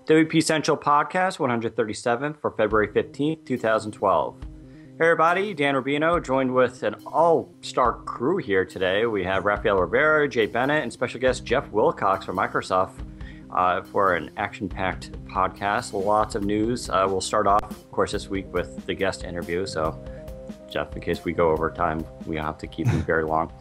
WPCentral Podcast 137 for February 15th, 2012. Hey everybody, Dan Rubino, joined with an all-star crew here today. We have Rafael Rivera, Jay Bennett, and special guest Jeff Wilcox from Microsoft for an action-packed podcast. Lots of news. We'll start off, of course, this week with the guest interview. So, Jeff, in case we go over time, we don't have to keep him very long.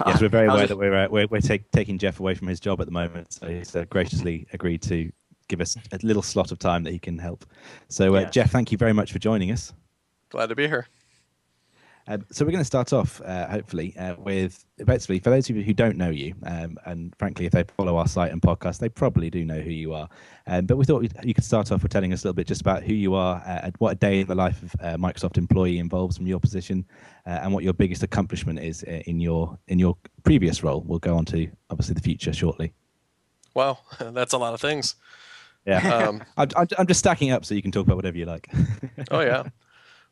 Yes, we're very aware that we're taking Jeff away from his job at the moment. So he's graciously agreed to give us a little slot of time that he can help. So, Jeff, thank you very much for joining us. Glad to be here. So we're going to start off, hopefully, with basically, for those of you who don't know you, and frankly, if they follow our site and podcast, they probably do know who you are. But we thought you could start off with telling us a little bit just about who you are, what a day in the life of a Microsoft employee involves from your position, and what your biggest accomplishment is in your previous role. We'll go on to, obviously, the future shortly. Wow, that's a lot of things. Yeah, I'm just stacking up so you can talk about whatever you like. Oh, yeah.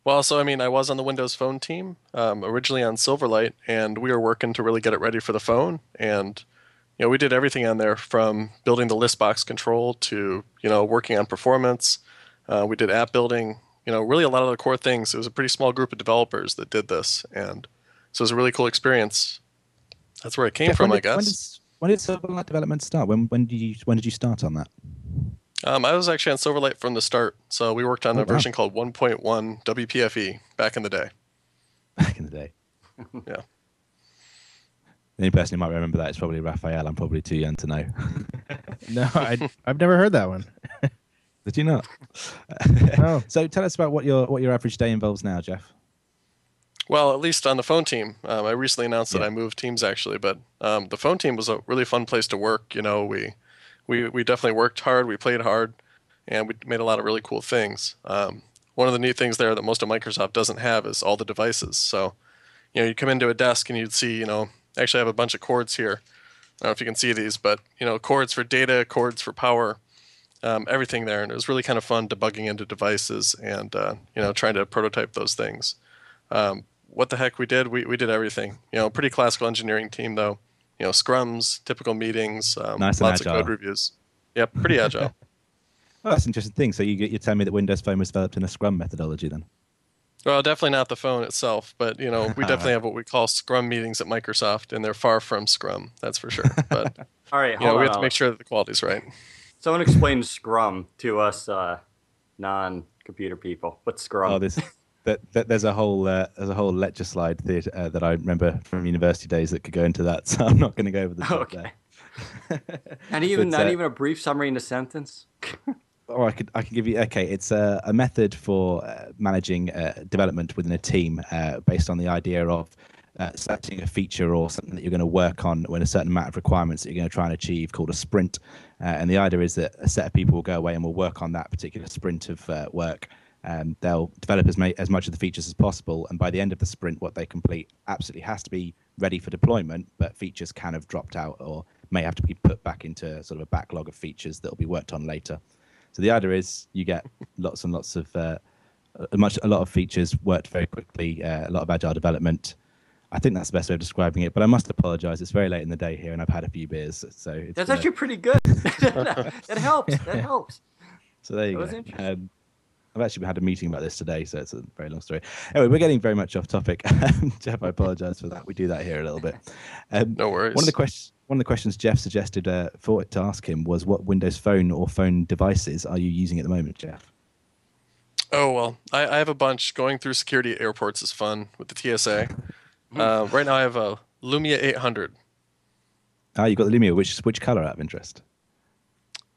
Well, so, I was on the Windows Phone team, originally on Silverlight, and we were working to really get it ready for the phone. And, we did everything on there from building the list box control to, working on performance. We did app building, really a lot of the core things. It was a pretty small group of developers that did this. And so it was a really cool experience. That's where it came from, I guess. When did Silverlight development start? When did you start on that? I was actually on Silverlight from the start. So we worked on a version called 1.1 WPFE back in the day. Back in the day. Yeah. The only person who might remember that is probably Rafael. I'm probably too young to know. No, I've never heard that one. Did you not? No. So tell us about what your average day involves now, Jeff. Well, at least on the phone team. I recently announced that I moved teams, actually. But the phone team was a really fun place to work. We definitely worked hard, we played hard, and we made a lot of really cool things. One of the neat things there that most of Microsoft doesn't have is all the devices. So, you'd come into a desk and you'd see, actually I have a bunch of cords here. I don't know if you can see these, but, cords for data, cords for power, everything there. And it was really kind of fun debugging into devices and, trying to prototype those things. What the heck we did? We did everything. Pretty classical engineering team, though. Scrums, typical meetings, nice lots agile. of code reviews. Yep, pretty agile. Well, that's an interesting thing. So you're telling me that Windows Phone was developed in a Scrum methodology then? Well, definitely not the phone itself, but we definitely have what we call Scrum meetings at Microsoft, and they're far from Scrum, that's for sure. But All right, we have to make sure that the quality's right. Someone explain Scrum to us non-computer people. What's Scrum? Oh, there's a whole lecture slide that I remember from university days that could go into that, so I'm not going to go over the top there. Not even a brief summary in a sentence. Or I could give you. Okay, it's a method for managing development within a team based on the idea of selecting a feature or something that you're going to work on when a certain amount of requirements that you're going to try and achieve, called a sprint. And the idea is that a set of people will go away and will work on that particular sprint of work. They'll develop as much of the features as possible, and by the end of the sprint, what they complete absolutely has to be ready for deployment, but features can have dropped out or may have to be put back into sort of a backlog of features that will be worked on later. So the idea is you get lots and lots of a lot of features worked very quickly, a lot of agile development. I think that's the best way of describing it, but I must apologize. It's very late in the day here, and I've had a few beers, so that's actually pretty good. That helps. That helps. So there you go. I've actually had a meeting about this today, so it's a very long story. Anyway, we're getting very much off topic. Jeff, I apologize for that. We do that here a little bit. No worries. One of the questions Jeff suggested for it to ask him was, what Windows Phone or phone devices are you using at the moment, Jeff? Oh, well, I have a bunch. Going through security at airports is fun with the TSA. Right now I have a Lumia 800. You've got the Lumia. Which color out of interest?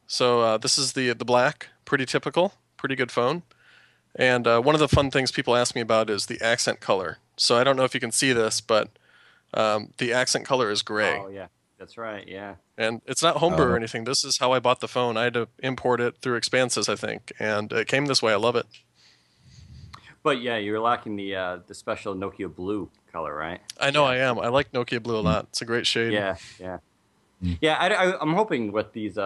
So this is the black, pretty typical. Pretty good phone. And one of the fun things people ask me about is the accent color. So I don't know if you can see this, but the accent color is gray. Oh, yeah. That's right, yeah. And it's not homebrew or anything. This is how I bought the phone. I had to import it through Expanses, I think. And it came this way. I love it. But, yeah, you're lacking the special Nokia blue color, right? I know I am. I like Nokia blue a lot. It's a great shade. Yeah. Yeah, I'm hoping with these...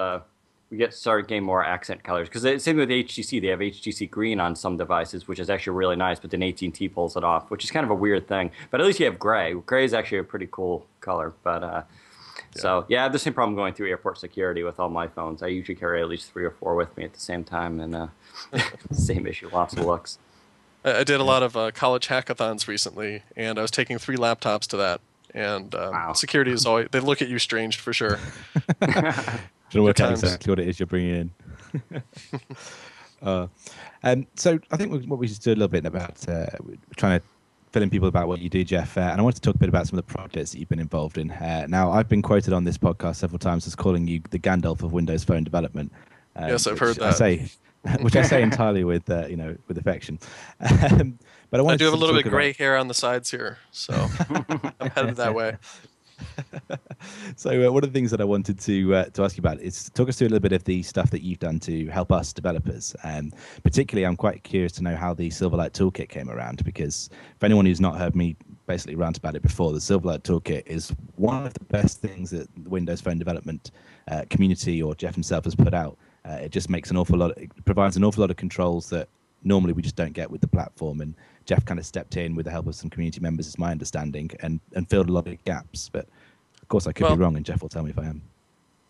we start getting more accent colors, because same with HTC. They have HTC green on some devices, which is actually really nice, but then AT&T pulls it off, which is kind of a weird thing. But at least you have gray. Gray is actually a pretty cool color. But So yeah, I have the same problem going through airport security with all my phones. I usually carry at least 3 or 4 with me at the same time, and same issue, lots of looks. I did a lot of college hackathons recently, and I was taking 3 laptops to that. And Wow. security is always, they look at you strange for sure. Trying to work out times. exactly what it is you're bringing in. So I think what we just do a little bit about trying to fill in people about what you do, Jeff. And I want to talk a bit about some of the projects that you've been involved in. Now, I've been quoted on this podcast several times as calling you the Gandalf of Windows Phone development. Yes, I've heard that. Which I say entirely with with affection. But I do have a little bit gray hair on the sides here, so I'm headed that way. So one of the things that I wanted to ask you about is talk us through a little bit of the stuff that you've done to help us developers. Particularly, I'm quite curious to know how the Silverlight Toolkit came around, because for anyone who's not heard me basically rant about it before, the Silverlight Toolkit is one of the best things that the Windows Phone development community or Jeff himself has put out. It just makes it provides an awful lot of controls that normally we just don't get with the platform. And Jeff kind of stepped in with the help of some community members, is my understanding, and filled a lot of gaps. But of course, I could be wrong, and Jeff will tell me if I am.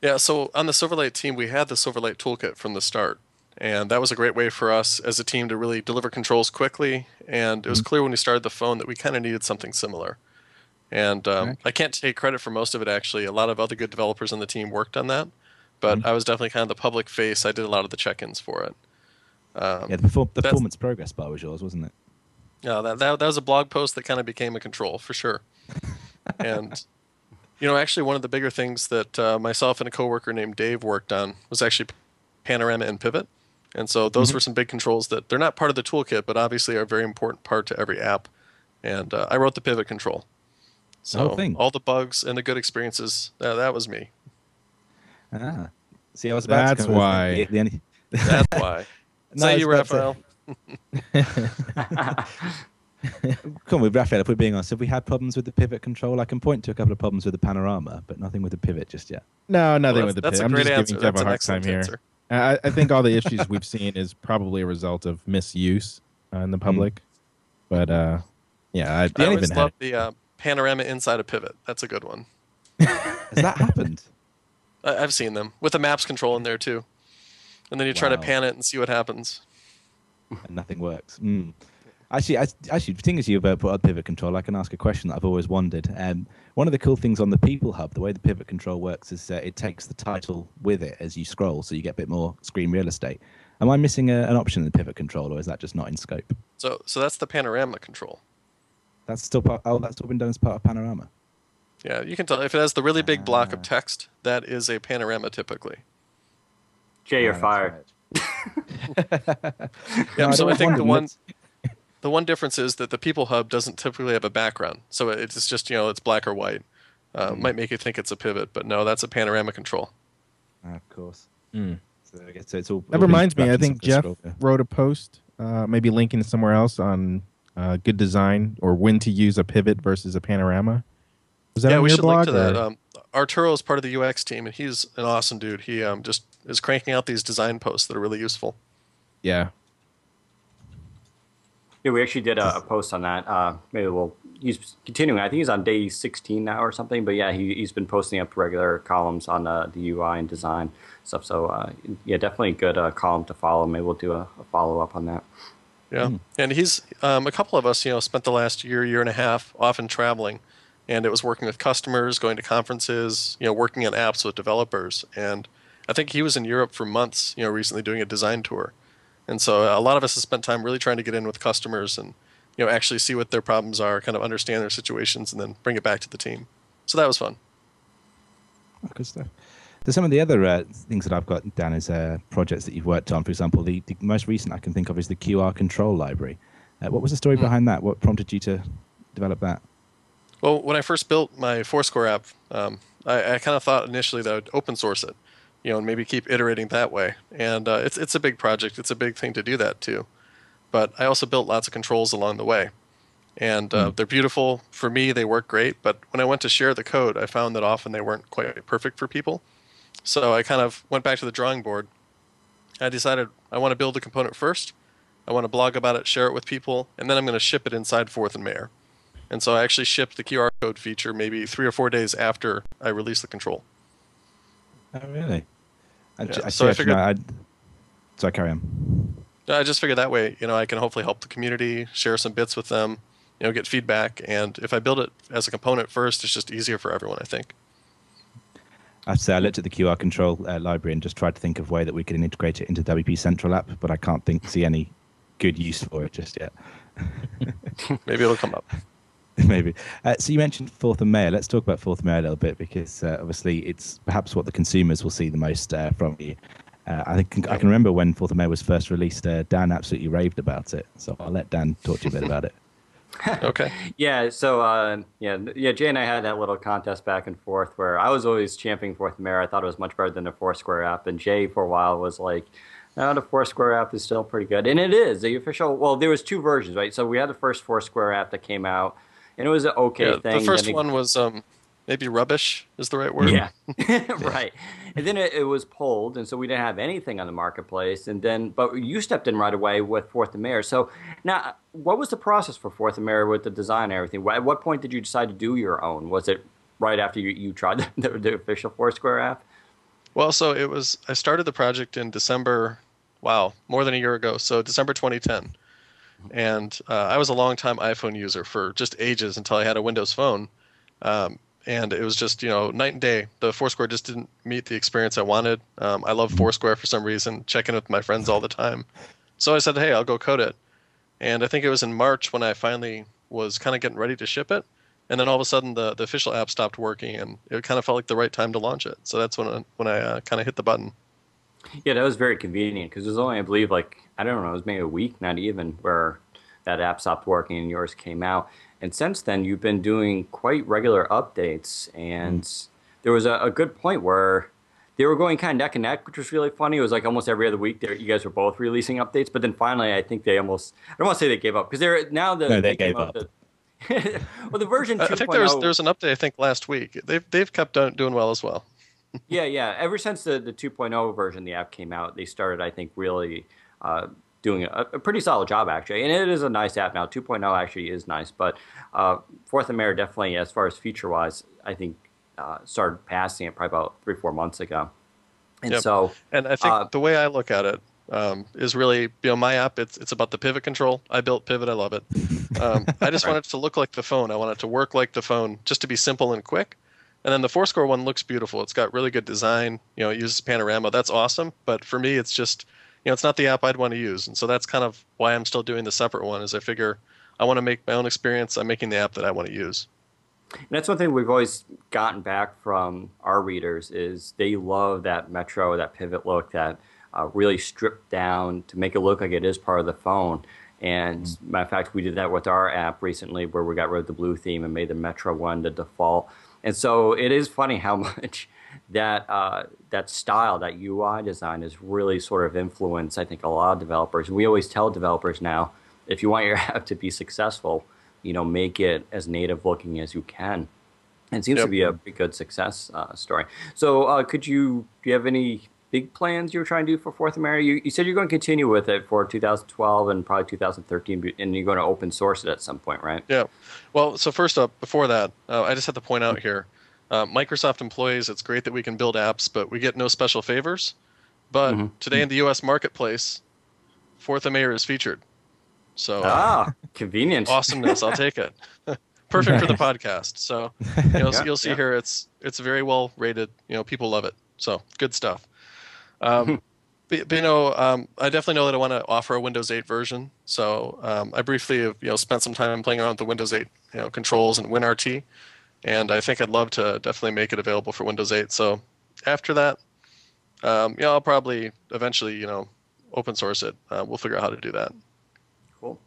Yeah, so on the Silverlight team, we had the Silverlight Toolkit from the start. And that was a great way for us as a team to really deliver controls quickly. And it was clear when we started the phone that we kind of needed something similar. And I can't take credit for most of it, actually. A lot of other good developers on the team worked on that. But I was definitely kind of the public face. I did a lot of the check-ins for it. The performance progress bar was yours, wasn't it? Yeah, that was a blog post that kind of became a control, for sure. And, actually one of the bigger things that myself and a coworker named Dave worked on was actually Panorama and Pivot. And so those were some big controls that they're not part of the toolkit, but obviously are a very important part to every app. And I wrote the Pivot control. So the whole thing. All the bugs and the good experiences, that was me. See, I was about That's why. That's why. Is that you, Rafael? Come on, with Rafael, if we're being honest, have we had problems with the pivot control? I can point to a couple of problems with the panorama, but nothing with the pivot just yet. No, nothing with the that's pivot. a I'm great just answer. giving Jeff That's a an hard time excellent here. answer. I think all the issues we've seen is probably a result of misuse in the public. But I always love the panorama inside a pivot. That's a good one. Has that happened? I've seen them with the maps control in there too, and then you try to pan it and see what happens. And nothing works. Actually, the thing is, you've put on pivot control. I can ask a question that I've always wondered. One of the cool things on the People Hub, the way the pivot control works, is it takes the title with it as you scroll, so you get a bit more screen real estate. Am I missing an option in the pivot control, or is that just not in scope? So that's the panorama control. That's still part. Oh, that's still been done as part of panorama. Yeah, you can tell if it has the really big block of text. That is a panorama typically. Jay, you're fired. Yeah, so I think the one difference is that the People Hub doesn't typically have a background, so it's just it's black or white. Might make you think it's a pivot, but no, that's a panorama control. Of course. So I guess it's all. That reminds me. I think Jeff wrote a post, maybe linking somewhere else on good design or when to use a pivot versus a panorama. Was that on we your should blog, link to that. Arturo is part of the UX team, and he's an awesome dude. He just is cranking out these design posts that are really useful. Yeah. Yeah, we actually did a post on that. Maybe he's continuing. I think he's on day 16 now or something. But yeah, he's been posting up regular columns on the UI and design stuff. So definitely a good column to follow. Maybe we'll do a follow up on that. Yeah, and he's a couple of us, spent the last year and a half often traveling, and it was working with customers, going to conferences, working on apps with developers. And I think he was in Europe for months, recently doing a design tour. And so a lot of us have spent time really trying to get in with customers and, actually see what their problems are, kind of understand their situations, and then bring it back to the team. So that was fun. Oh, good stuff. So some of the other things that I've got down as projects that you've worked on, for example, the most recent I can think of is the QR control library. What was the story behind that? What prompted you to develop that? Well, when I first built my Foursquare app, I kind of thought initially that I'd open source it, and maybe keep iterating that way. And it's a big project. It's a big thing to do that too. But I also built lots of controls along the way. And they're beautiful. For me, they work great. But when I went to share the code, I found that often they weren't quite perfect for people. So I kind of went back to the drawing board. I decided I want to build a component first. I want to blog about it, share it with people, and then I'm going to ship it inside Fourth and Mayer. And so I actually shipped the QR code feature maybe 3 or 4 days after I released the control. Oh, really? So I figured. Sorry, carry on. I just figured that way, I can hopefully help the community, share some bits with them, get feedback. And if I build it as a component first, it's just easier for everyone, I think. I have to say, I looked at the QR control library and just tried to think of a way that we could integrate it into the WPCentral app, but I can't see any good use for it just yet. Maybe it'll come up. Maybe. So you mentioned 4th of May. Let's talk about 4th of May a little bit, because obviously it's perhaps what the consumers will see the most from you. I can remember when 4th of May was first released, Dan absolutely raved about it. So I'll let Dan talk to you a bit about it. Okay. Yeah. So Jay and I had that little contest back and forth where I was always championing 4th of May. I thought it was much better than the Foursquare app, and Jay for a while was like, "No, the Foursquare app is still pretty good," and it is the official. Well, there was 2 versions, right? So we had the first Foursquare app that came out, and it was an okay thing. The first one was maybe rubbish is the right word. Yeah, right. And then it was pulled, and so we didn't have anything on the marketplace. And then, but you stepped in right away with 4th of May. So now, what was the process for 4th of May with the design and everything? At what point did you decide to do your own? Was it right after you tried the official Foursquare app? Well, so it was. I started the project in December. Wow, more than a year ago. So December 2010, and I was a longtime iPhone user for just ages until I had a Windows phone. And it was just, night and day. The Foursquare just didn't meet the experience I wanted. I love Foursquare for some reason, checking with my friends all the time. So I said, hey, I'll go code it. And I think it was in March when I finally was kind of getting ready to ship it. And then all of a sudden, the official app stopped working, and it kind of felt like the right time to launch it. So that's when I kind of hit the button. Yeah, that was very convenient, because it was only, I believe, it was maybe a week, not even, where that app stopped working and yours came out. And since then, you've been doing quite regular updates. And there was a good point where they were going kind of neck and neck, which was really funny. It was like almost every other week you guys were both releasing updates. But then finally, I think they almost, I don't want to say they gave up, because they gave up. Well, the version 2.0. I think there was an update, I think, last week. They've kept doing well as well. Yeah. Ever since the 2.0 version, the app came out, they started, I think, really doing a pretty solid job, actually. And it is a nice app now. 2.0 actually is nice. But 4th of May definitely, as far as feature-wise, I think started passing it probably about 3-4 months ago. And so, and I think the way I look at it is really, my app, it's about the pivot control. I built Pivot. I love it. I just want it to look like the phone. I want it to work like the phone, just to be simple and quick. And then the Foursquare one looks beautiful. It's got really good design. It uses panorama. That's awesome. But for me, it's just, it's not the app I'd want to use. And so that's kind of why I'm still doing the separate one, is I figure I want to make my own experience. I'm making the app that I want to use. And that's one thing we've always gotten back from our readers, is they love that Metro, that Pivot look, that really stripped down to make it look like it is part of the phone. And matter of fact, we did that with our app recently, where we got rid of the blue theme and made the Metro one the default. And so it is funny how much that style, that UI design, has really sort of influenced, I think, a lot of developers. And we always tell developers now, if you want your app to be successful, make it as native looking as you can. And it seems to be a pretty good success story. So do you have any big plans you were trying to do for 4th of May? You said you're going to continue with it for 2012 and probably 2013, and you're going to open source it at some point, right? Yeah. Well, so first up, before that, I just have to point out here, Microsoft employees, it's great that we can build apps, but we get no special favors. But today in the U.S. marketplace, 4th of May is featured. So convenient. Awesomeness, I'll take it. Perfect for the podcast. So you'll see here, it's very well rated. People love it. So good stuff. But I definitely know that I want to offer a Windows 8 version. So I briefly have spent some time playing around with the Windows 8 controls and WinRT, and I think I'd love to definitely make it available for Windows 8. So after that, I'll probably eventually open source it. We'll figure out how to do that. Cool.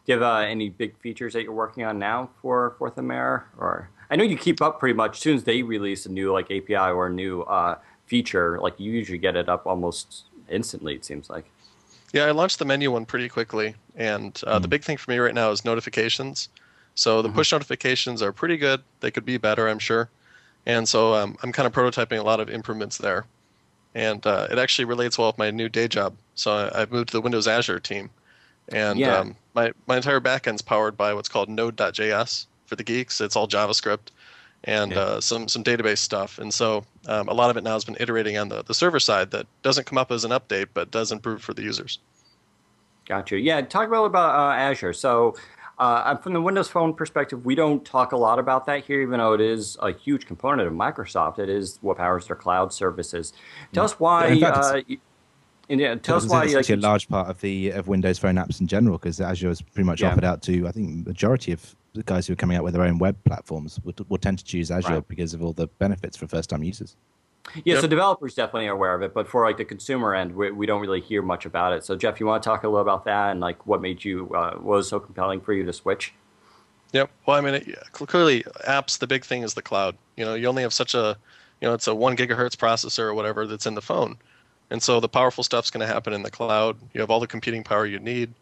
Do you have any big features that you're working on now for 4th of May? Or I know you keep up pretty much. As soon as they release a new API or a new feature, you usually get it up almost instantly, it seems like. Yeah, I launched the menu one pretty quickly, and the big thing for me right now is notifications. So the push notifications are pretty good. They could be better, I'm sure. And so I'm kind of prototyping a lot of improvements there. And it actually relates well with my new day job. So I've moved to the Windows Azure team. And my entire backend's powered by what's called Node.js for the geeks. It's all JavaScript and some database stuff. And so a lot of it now has been iterating on the server side that doesn't come up as an update, but does improve for the users. Gotcha. Yeah, talk a little about Azure. So from the Windows Phone perspective, we don't talk a lot about that here, even though it is a huge component of Microsoft. It is what powers their cloud services. Tell us why. Tell us why. It's actually a large part of Windows Phone apps in general, because Azure is pretty much offered out to, I think, the majority of the guys who are coming out with their own web platforms will tend to choose Azure because of all the benefits for first-time users. Yeah, so developers definitely are aware of it, but for like the consumer end, we don't really hear much about it. So Jeff, you want to talk a little about that and like what made you, what was so compelling for you to switch? Yep. Well, I mean, clearly apps, the big thing is the cloud. You know, you only have such a, it's a 1 gigahertz processor or whatever that's in the phone. And so the powerful stuff's going to happen in the cloud. You have all the computing power you need,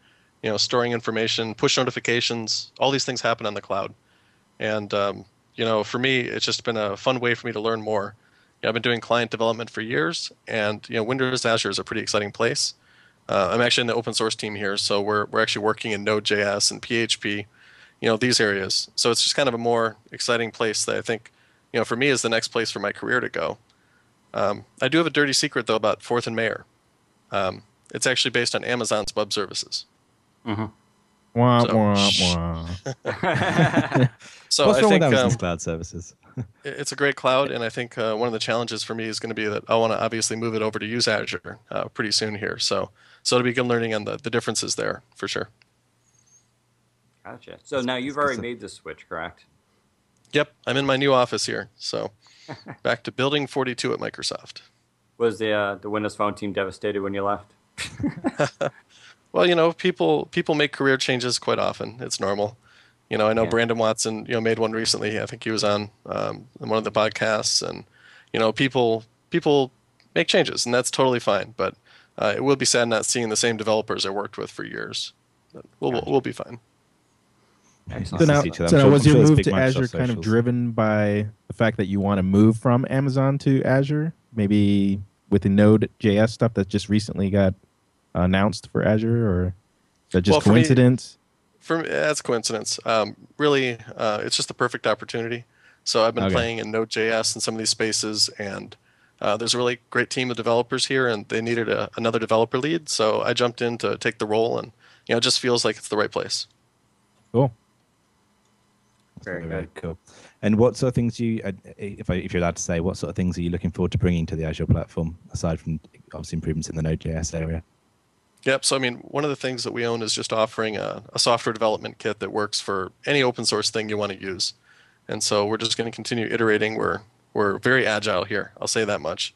storing information, push notifications, all these things happen on the cloud. And, for me, it's just been a fun way for me to learn more. I've been doing client development for years, and Windows Azure is a pretty exciting place. I'm actually in the open source team here, so we're actually working in Node.js and PHP, these areas. So it's just kind of a more exciting place that I think, for me is the next place for my career to go. I do have a dirty secret though about Fourth and Mayer. It's actually based on Amazon's web services. Mm-hmm. Wah. So what's I wrong think with Amazon's cloud services? It's a great cloud, and I think one of the challenges for me is going to be that I want to obviously move it over to use Azure pretty soon here. So it'll be good learning on the differences there for sure. Gotcha. So now you've already made the switch, correct? Yep, I'm in my new office here. So back to building 42 at Microsoft. Was the Windows Phone team devastated when you left? Well, people make career changes quite often. It's normal. I know Brandon Watson, made one recently. I think he was on one of the podcasts, and people make changes, and that's totally fine. But it will be sad not seeing the same developers I worked with for years. But we'll be fine. So now was your move to Azure kind of driven by the fact that you want to move from Amazon to Azure? Maybe with the Node.js stuff that just recently got announced for Azure, or is that just coincidence? For me, that's coincidence. Really, it's just the perfect opportunity. So I've been playing in Node.js in some of these spaces, and there's a really great team of developers here, and they needed another developer lead. So I jumped in to take the role, and it just feels like it's the right place. Cool. Very cool. And what sort of things if you're allowed to say, what sort of things are you looking forward to bringing to the Azure platform, aside from obviously improvements in the Node.js area? Yep. So, I mean, one of the things that we own is just offering a software development kit that works for any open source thing you want to use. And so we're just going to continue iterating. We're very agile here. I'll say that much.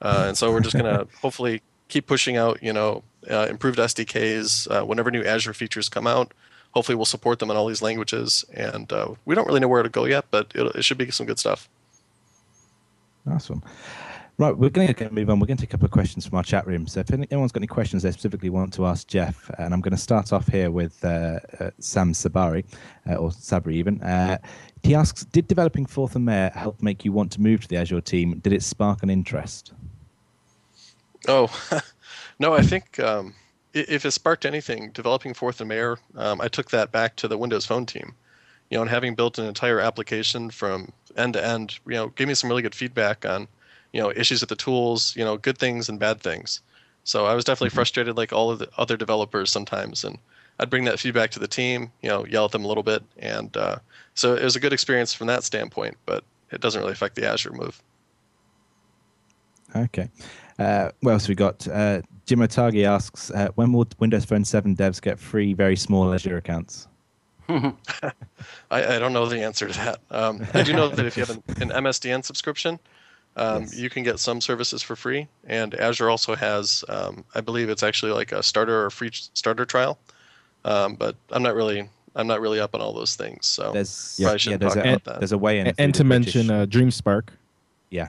And so we're just going to hopefully keep pushing out, improved SDKs whenever new Azure features come out. Hopefully we'll support them in all these languages. And we don't really know where to go yet, but it should be some good stuff. Awesome. Right, we're going to move on. We're going to take a couple of questions from our chat room. So if anyone's got any questions they specifically want to ask Jeff, and I'm going to start off here with Sam Sabari, or Sabri even. He asks, did developing Fourth and Mayer help make you want to move to the Azure team? Did it spark an interest? Oh, no, I think if it sparked anything, developing Fourth and Mayer, I took that back to the Windows Phone team. And having built an entire application from end to end, gave me some really good feedback on issues with the tools, good things and bad things. So I was definitely frustrated like all of the other developers sometimes. And I'd bring that feedback to the team, yell at them a little bit. And so it was a good experience from that standpoint, but it doesn't really affect the Azure move. Okay. What else we got? Jim Otagi asks, when will Windows Phone 7 devs get free, very small Azure accounts? I don't know the answer to that. I do know that if you have an MSDN subscription, you can get some services for free, and Azure also has, I believe it's actually like a starter or free starter trial. But I'm not really up on all those things, so probably shouldn't talk about that. There's a way in. And to mention DreamSpark. Yeah,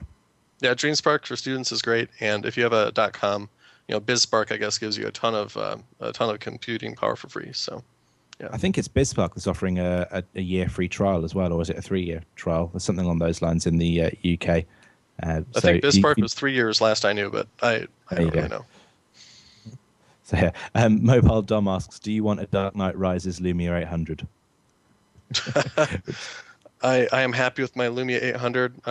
DreamSpark for students is great, and if you have a .com, BizSpark I guess gives you a ton of computing power for free. So. Yeah. I think it's BizSpark that's offering a year free trial as well, or is it a 3-year trial? There's something along those lines in the UK. I think BizSpark was 3 years last I knew, but I don't really know. So yeah, Mobile Dom asks, do you want a Dark Knight Rises Lumia 800? I am happy with my Lumia 800.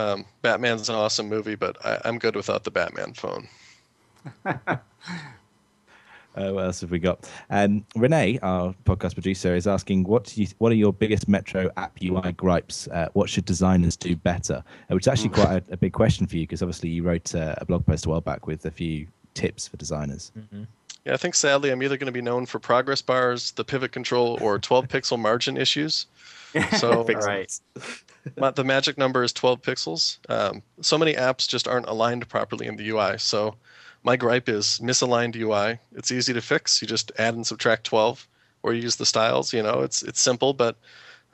Batman's an awesome movie, but I'm good without the Batman phone. What else have we got? Renee, our podcast producer, is asking, what are your biggest Metro app UI gripes? What should designers do better? Which is actually quite a big question for you, because obviously you wrote a blog post a while back with a few tips for designers. Mm-hmm. Yeah, I think sadly I'm either going to be known for progress bars, the pivot control, or 12 pixel margin issues. So right. The magic number is 12 pixels. So many apps just aren't aligned properly in the UI. So my gripe is misaligned UI. It's easy to fix. You just add and subtract 12, or you use the styles. It's simple, but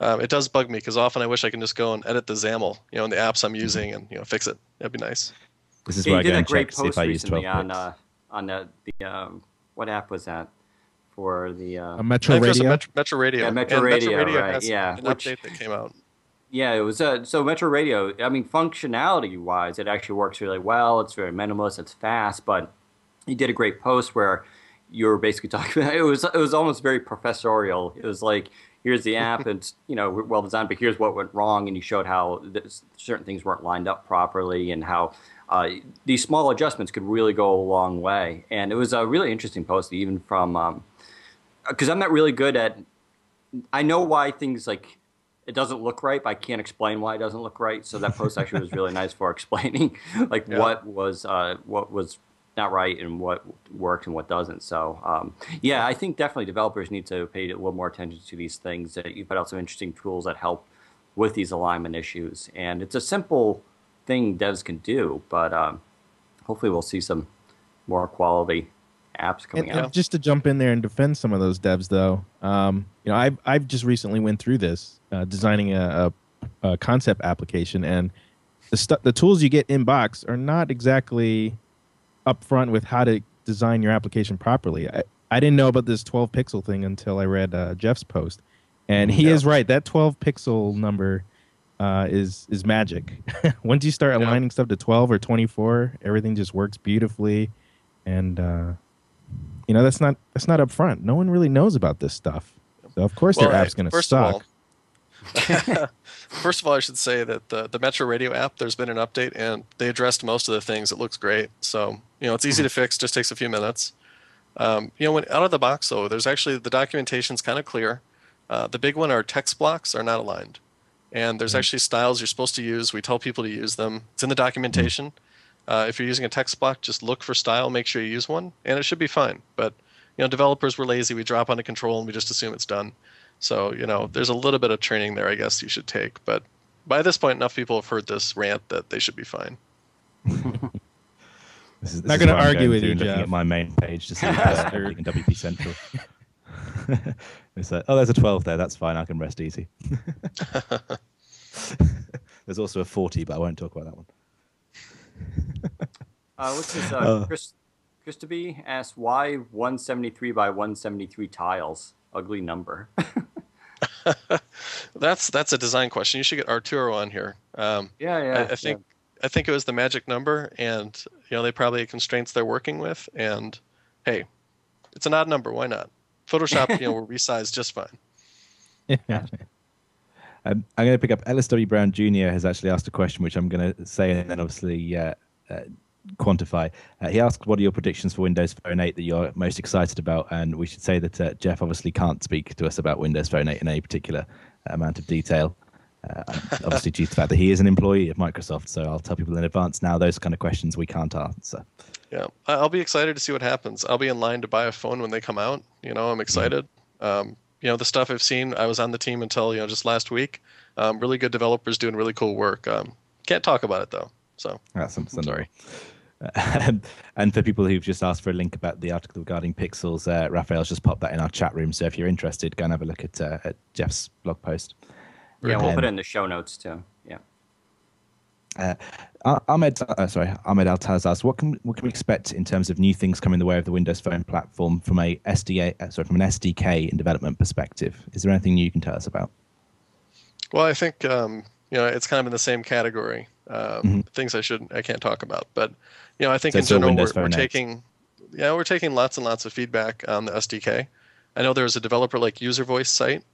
it does bug me, because often I wish I can just go and edit the XAML, in the apps I'm using, and fix it. That'd be nice. This is where I go and check to see if I use 12 on the what app was that for the Metro Radio? Metro Radio. Yeah, Metro Radio, right? Has an update that came out. Yeah, it was so Metro Radio. I mean, functionality-wise, it actually works really well. It's very minimalist. It's fast, but you did a great post where you were basically talking about it was almost very professorial. It was like, here's the app, and it's well designed, but here's what went wrong, and you showed how certain things weren't lined up properly, and how these small adjustments could really go a long way. And it was a really interesting post, even from because I'm not really good at. I know why things like. It doesn't look right, but I can't explain why it doesn't look right. So that post actually was really nice for explaining what was not right and what worked and what doesn't. So I think definitely developers need to pay a little more attention to these things. You put out some interesting tools that help with these alignment issues, and it's a simple thing devs can do, but hopefully we'll see some more quality apps coming out. And just to jump in there and defend some of those devs, though, I've just recently went through this designing a concept application, and the tools you get in box are not exactly upfront with how to design your application properly. I didn't know about this 12 pixel thing until I read Jeff's post, and he is right. That 12 pixel number is magic. Once you start aligning stuff to 12 or 24, everything just works beautifully, and that's not upfront. No one really knows about this stuff. So of course their app's going to suck. First of all, I should say that the Metro Radio app, there's been an update, and they addressed most of the things. It looks great. So, it's easy to fix, just takes a few minutes. When out of the box, though, there's actually, the documentation's kind of clear. The big one are text blocks are not aligned. And there's actually styles you're supposed to use. We tell people to use them. It's in the documentation. If you're using a text block, just look for style, make sure you use one, and it should be fine. But, developers were lazy. We drop onto control and we just assume it's done. So, there's a little bit of training there, I guess you should take. But by this point, enough people have heard this rant that they should be fine. This not going to argue with you, Jeff. Looking at my main page to see in WPCentral. It's like, there's a 12 there. That's fine. I can rest easy. There's also a 40, but I won't talk about that one. What's this? Christopher asked, why 173 by 173 tiles? Ugly number. That's a design question. You should get Arturo on here. I think it was the magic number, and they probably have constraints they're working with. And hey, it's an odd number. Why not? Photoshop, will resize just fine. I'm going to pick up LSW Brown Jr. has actually asked a question, which I'm going to say and then obviously quantify. He asked, what are your predictions for Windows Phone 8 that you're most excited about? And we should say that Jeff obviously can't speak to us about Windows Phone 8 in any particular amount of detail. Obviously due to the fact that he is an employee of Microsoft. So I'll tell people in advance now, those kind of questions we can't answer. Yeah, I'll be excited to see what happens. I'll be in line to buy a phone when they come out. I'm excited. The stuff I've seen, I was on the team until, just last week. Really good developers doing really cool work. Can't talk about it, though. So that's sorry. And for people who've just asked for a link about the article regarding pixels, Rafael's just popped that in our chat room. So if you're interested, go and have a look at Jeff's blog post. Yeah, we'll put it in the show notes too. Yeah. Ahmed Altaz asks, what can we expect in terms of new things coming the way of the Windows Phone platform from an SDK and development perspective? Is there anything new you can tell us about? Well, I think it's kind of in the same category. Things I can't talk about, but I think in general we're taking lots and lots of feedback on the SDK. I know there was a developer like User Voice site,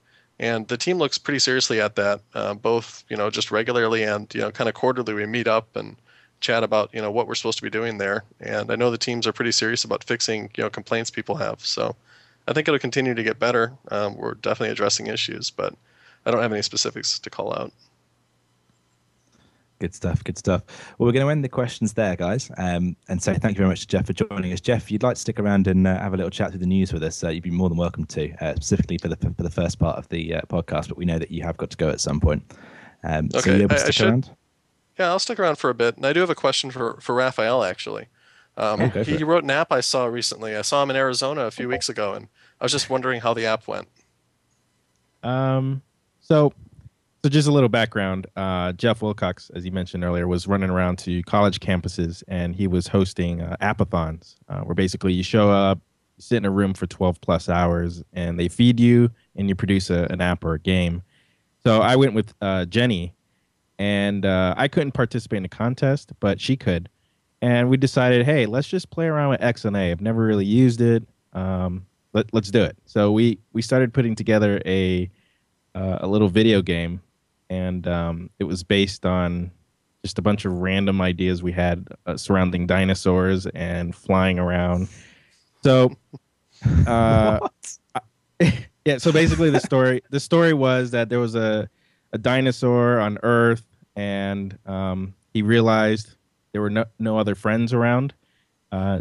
And the team looks pretty seriously at that, both, just regularly and, kind of quarterly we meet up and chat about, what we're supposed to be doing there. And I know the teams are pretty serious about fixing, complaints people have. So I think it'll continue to get better. We're definitely addressing issues, but I don't have any specifics to call out. Good stuff. Good stuff. Well, we're going to end the questions there, guys, and say thank you very much to Jeff for joining us. Jeff, if you'd like to stick around and have a little chat through the news with us, you'd be more than welcome to, specifically for the first part of the podcast. But we know that you have got to go at some point. Okay, so you able to stick around? Yeah, I'll stick around for a bit. And I do have a question for Rafael, actually. He wrote an app I saw recently. I saw him in Arizona a few weeks ago, and I was just wondering how the app went. So just a little background. Jeff Wilcox, as you mentioned earlier, was running around to college campuses, and he was hosting appathons, where basically you show up, you sit in a room for 12 plus hours, and they feed you, and you produce an app or a game. So I went with Jenny, and I couldn't participate in the contest, but she could. And we decided, hey, let's just play around with XNA. I've never really used it. Let's do it. So we started putting together a little video game. And it was based on just a bunch of random ideas we had surrounding dinosaurs and flying around. So, yeah. So basically, the story was that there was a dinosaur on Earth, and he realized there were no other friends around.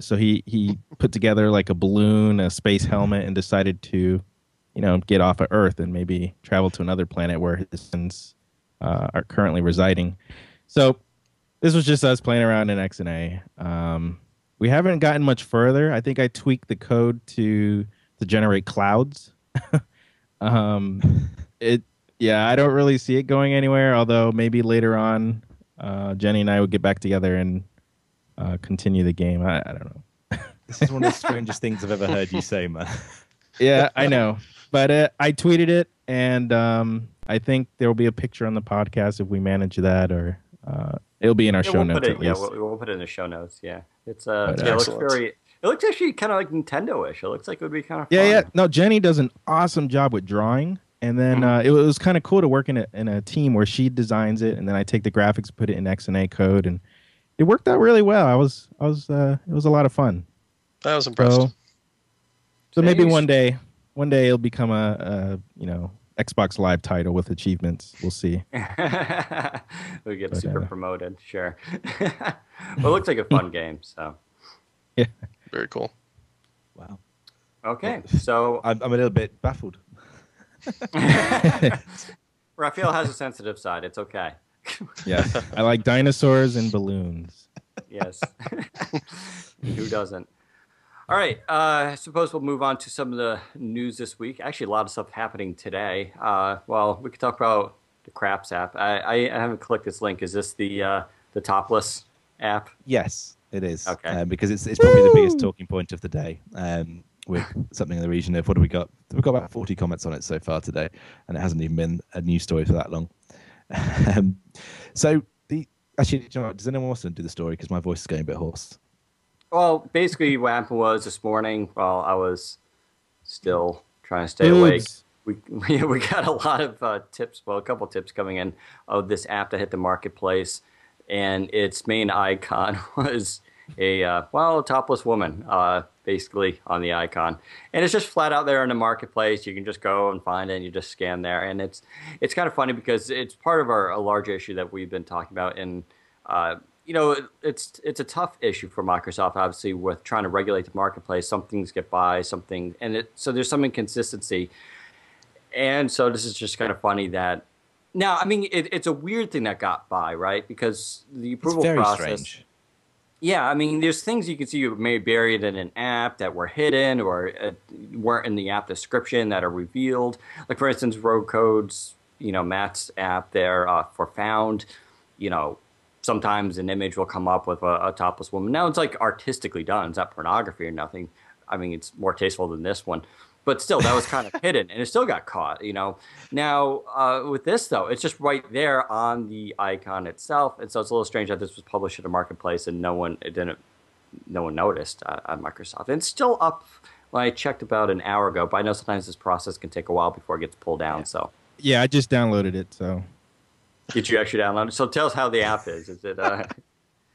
So he put together like a balloon, a space helmet, and decided to, get off of Earth and maybe travel to another planet where his friends are currently residing. So this was just us playing around in XNA. We haven't gotten much further. I think I tweaked the code to generate clouds. I don't really see it going anywhere, although maybe later on Jenny and I would get back together and continue the game. I don't know. This is one of the strangest things I've ever heard you say, man. Yeah, I know. But I tweeted it, and I think there will be a picture on the podcast if we manage that, or it'll be in our show notes at least. Yeah, we'll put it in the show notes. Yeah, it looks very. It looks actually kind of like Nintendo-ish. It looks like it would be kind of fun. Yeah. No, Jenny does an awesome job with drawing, and then it was kind of cool to work in a team where she designs it, and then I take the graphics, put it in XNA code, and it worked out really well. It was a lot of fun. I was impressed. So maybe one day it'll become a Xbox Live title with achievements. We'll see. We get super promoted, sure. Well, it looks like a fun game, so. Yeah. Very cool. Wow. Okay, so I'm a little bit baffled. Rafael has a sensitive side. It's okay. Yeah, I like dinosaurs and balloons. Yes. Who doesn't? All right, I suppose we'll move on to some of the news this week. Actually, a lot of stuff happening today. Well, we could talk about the Craps app. I haven't clicked this link. Is this the Topless app? Yes, it is. Okay. Because it's probably the biggest talking point of the day. With something in the region of, what have we got? We've got about 40 comments on it so far today, and it hasn't even been a news story for that long. Actually, does anyone else want to do the story? Because my voice is getting a bit hoarse. Well, basically what happened was this morning while I was still trying to stay awake, we got a lot of tips, well, a couple of tips coming in of this app that hit the marketplace, and its main icon was a topless woman, basically on the icon. And it's just flat out there in the marketplace. You can just go and find it, and you just scan there. And it's kind of funny because it's part of a larger issue that we've been talking about in it's a tough issue for Microsoft, obviously, with trying to regulate the marketplace. Some things get by, so there's some inconsistency. And so this is just kind of funny that now, I mean, it's a weird thing that got by, right? Because the approval process. Strange. Yeah, I mean, there's things you can see maybe buried in an app that were hidden or weren't in the app description that are revealed. Like, for instance, Road Code's, Matt's app there for Found, sometimes an image will come up with a topless woman. Now, it's like artistically done. It's not pornography or nothing. I mean, it's more tasteful than this one. But still, that was kind of hidden, and it still got caught, Now, with this, though, it's just right there on the icon itself. And so it's a little strange that this was published in the marketplace and no one noticed at Microsoft. And it's still up Well, I checked about an hour ago, but I know sometimes this process can take a while before it gets pulled down. So yeah, I just downloaded it. So did you actually download it? So tell us how the app is. Is it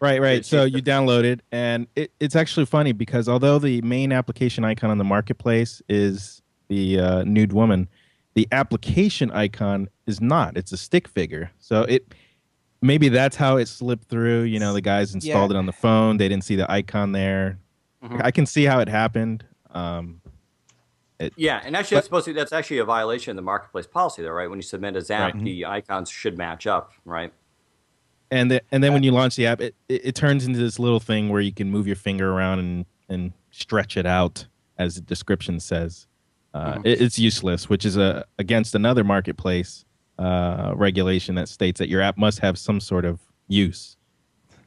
right? So you download it, and it's actually funny because although the main application icon on the marketplace is the nude woman, the application icon is not. It's a stick figure. So maybe that's how it slipped through. You know, the guys installed it on the phone. They didn't see the icon there. Mm-hmm. I can see how it happened. And actually, that's actually a violation of the marketplace policy, though, right? When you submit a app, the icons should match up, right? And then when you launch the app, it turns into this little thing where you can move your finger around and stretch it out, as the description says. It's useless, which is against another marketplace regulation that states that your app must have some sort of use.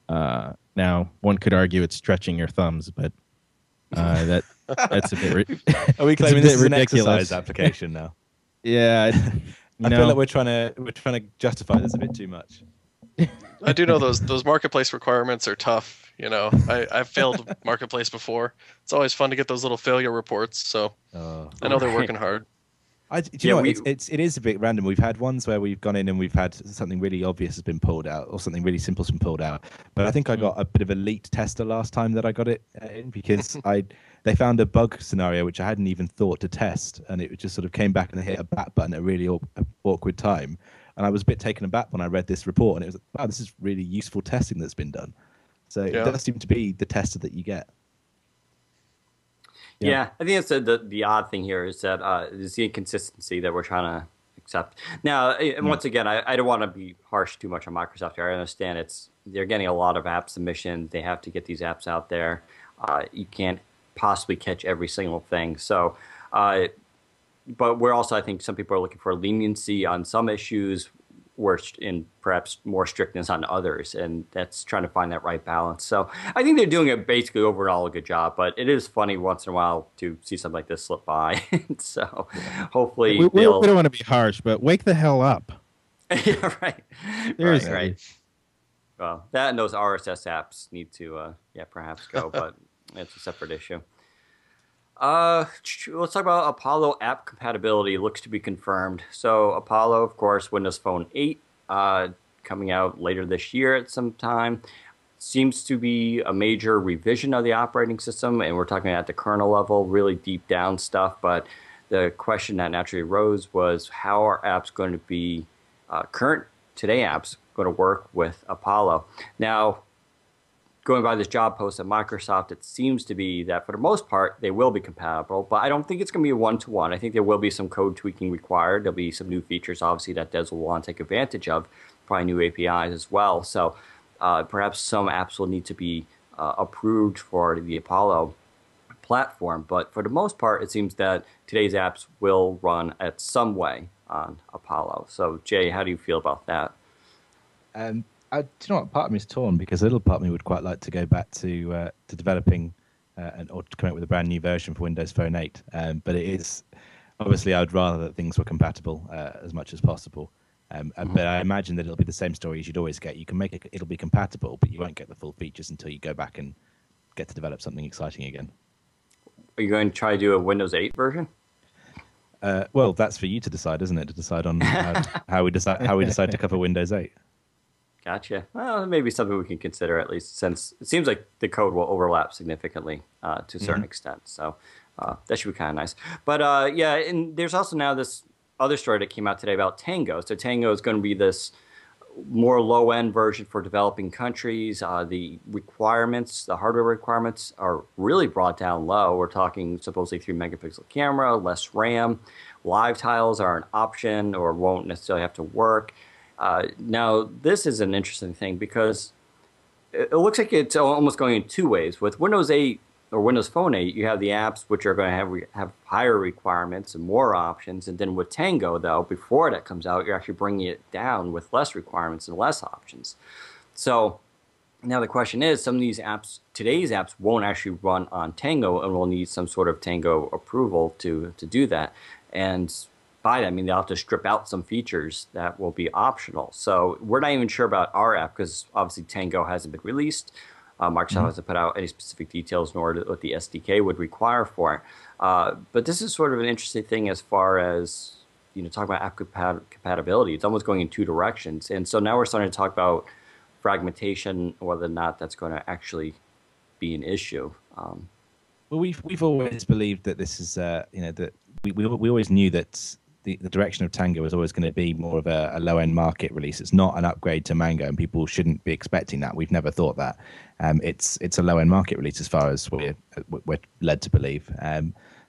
Now, one could argue it's stretching your thumbs, but that's a bit. Are we claiming this is an exercise application now? Yeah, I feel like we're trying to justify this a bit too much. I do know those marketplace requirements are tough. You know, I've failed marketplace before. It's always fun to get those little failure reports. So I know they're working hard. Do you know what? It is a bit random. We've had ones where we've gone in and we've had something really obvious has been pulled out or something really simple has been pulled out. But I think I got a bit of a lead tester last time that I got it in because they found a bug scenario which I hadn't even thought to test, and it just sort of came back and hit a back button at a really awkward time. And I was a bit taken aback when I read this report, and it was like, wow, this is really useful testing that's been done. So it does seem to be the tester that you get. Yeah, I think that's the odd thing here is that is the inconsistency that we're trying to accept. Now, once again, I don't want to be harsh too much on Microsoft here. I understand they're getting a lot of app submissions. They have to get these apps out there. You can't possibly catch every single thing. So, but we're also, I think some people are looking for leniency on some issues, worse in perhaps more strictness on others, and that's trying to find that right balance. So I think they're doing it basically overall a good job, but it is funny once in a while to see something like this slip by. So hopefully we don't want to be harsh, but wake the hell up. Yeah, right. Seriously. Right. Well, that and those RSS apps need to perhaps go, but it's a separate issue. Let's talk about Apollo app compatibility. Looks to be confirmed. So Apollo, of course, Windows Phone 8 coming out later this year at some time. Seems to be a major revision of the operating system, and we're talking at the kernel level, really deep down stuff. But the question that naturally arose was how are apps going to be, current today apps, going to work with Apollo? Now, going by this job post at Microsoft, it seems to be that for the most part, they will be compatible, but I don't think it's going to be a one-to-one. I think there will be some code tweaking required. There'll be some new features, obviously, that Des will want to take advantage of, probably new APIs as well. So perhaps some apps will need to be approved for the Apollo platform, but for the most part, it seems that today's apps will run at some way on Apollo. So, Jay, how do you feel about that? Do you know what? Part of me is torn because a little part of me would quite like to go back to developing or to come up with a brand new version for Windows Phone 8. But it is obviously I'd rather that things were compatible as much as possible. But I imagine that it'll be the same story as you'd always get. You can make it'll be compatible, but you won't get the full features until you go back and get to develop something exciting again. Are you going to try to do a Windows 8 version? Well, that's for you to decide, isn't it? To decide on how we decide to cover Windows 8. Gotcha. Well, maybe something we can consider at least, since it seems like the code will overlap significantly to a certain extent. So that should be kind of nice. But and there's also now this other story that came out today about Tango. So Tango is going to be this more low-end version for developing countries. The requirements, the hardware requirements, are really brought down low. We're talking supposedly 3-megapixel camera, less RAM. Live tiles are an option or won't necessarily have to work. Now, this is an interesting thing because it looks like it's almost going in two ways. With Windows 8 or Windows Phone 8, you have the apps which are going to have higher requirements and more options. And then with Tango, though, before that comes out, you're actually bringing it down with less requirements and less options. So now the question is, some of these apps, today's apps, won't actually run on Tango and will need some sort of Tango approval to do that. And by that, I mean they'll have to strip out some features that will be optional. So we're not even sure about our app because obviously Tango hasn't been released. Microsoft hasn't put out any specific details nor what the SDK would require for it. But this is sort of an interesting thing as far as talking about app compatibility. It's almost going in two directions, and so now we're starting to talk about fragmentation, whether or not that's going to actually be an issue. Well, we've always believed that this is that we always knew that the direction of Tango was always going to be more of a low-end market release. It's not an upgrade to Mango, and people shouldn't be expecting that. We've never thought that. It's a low-end market release as far as we're led to believe.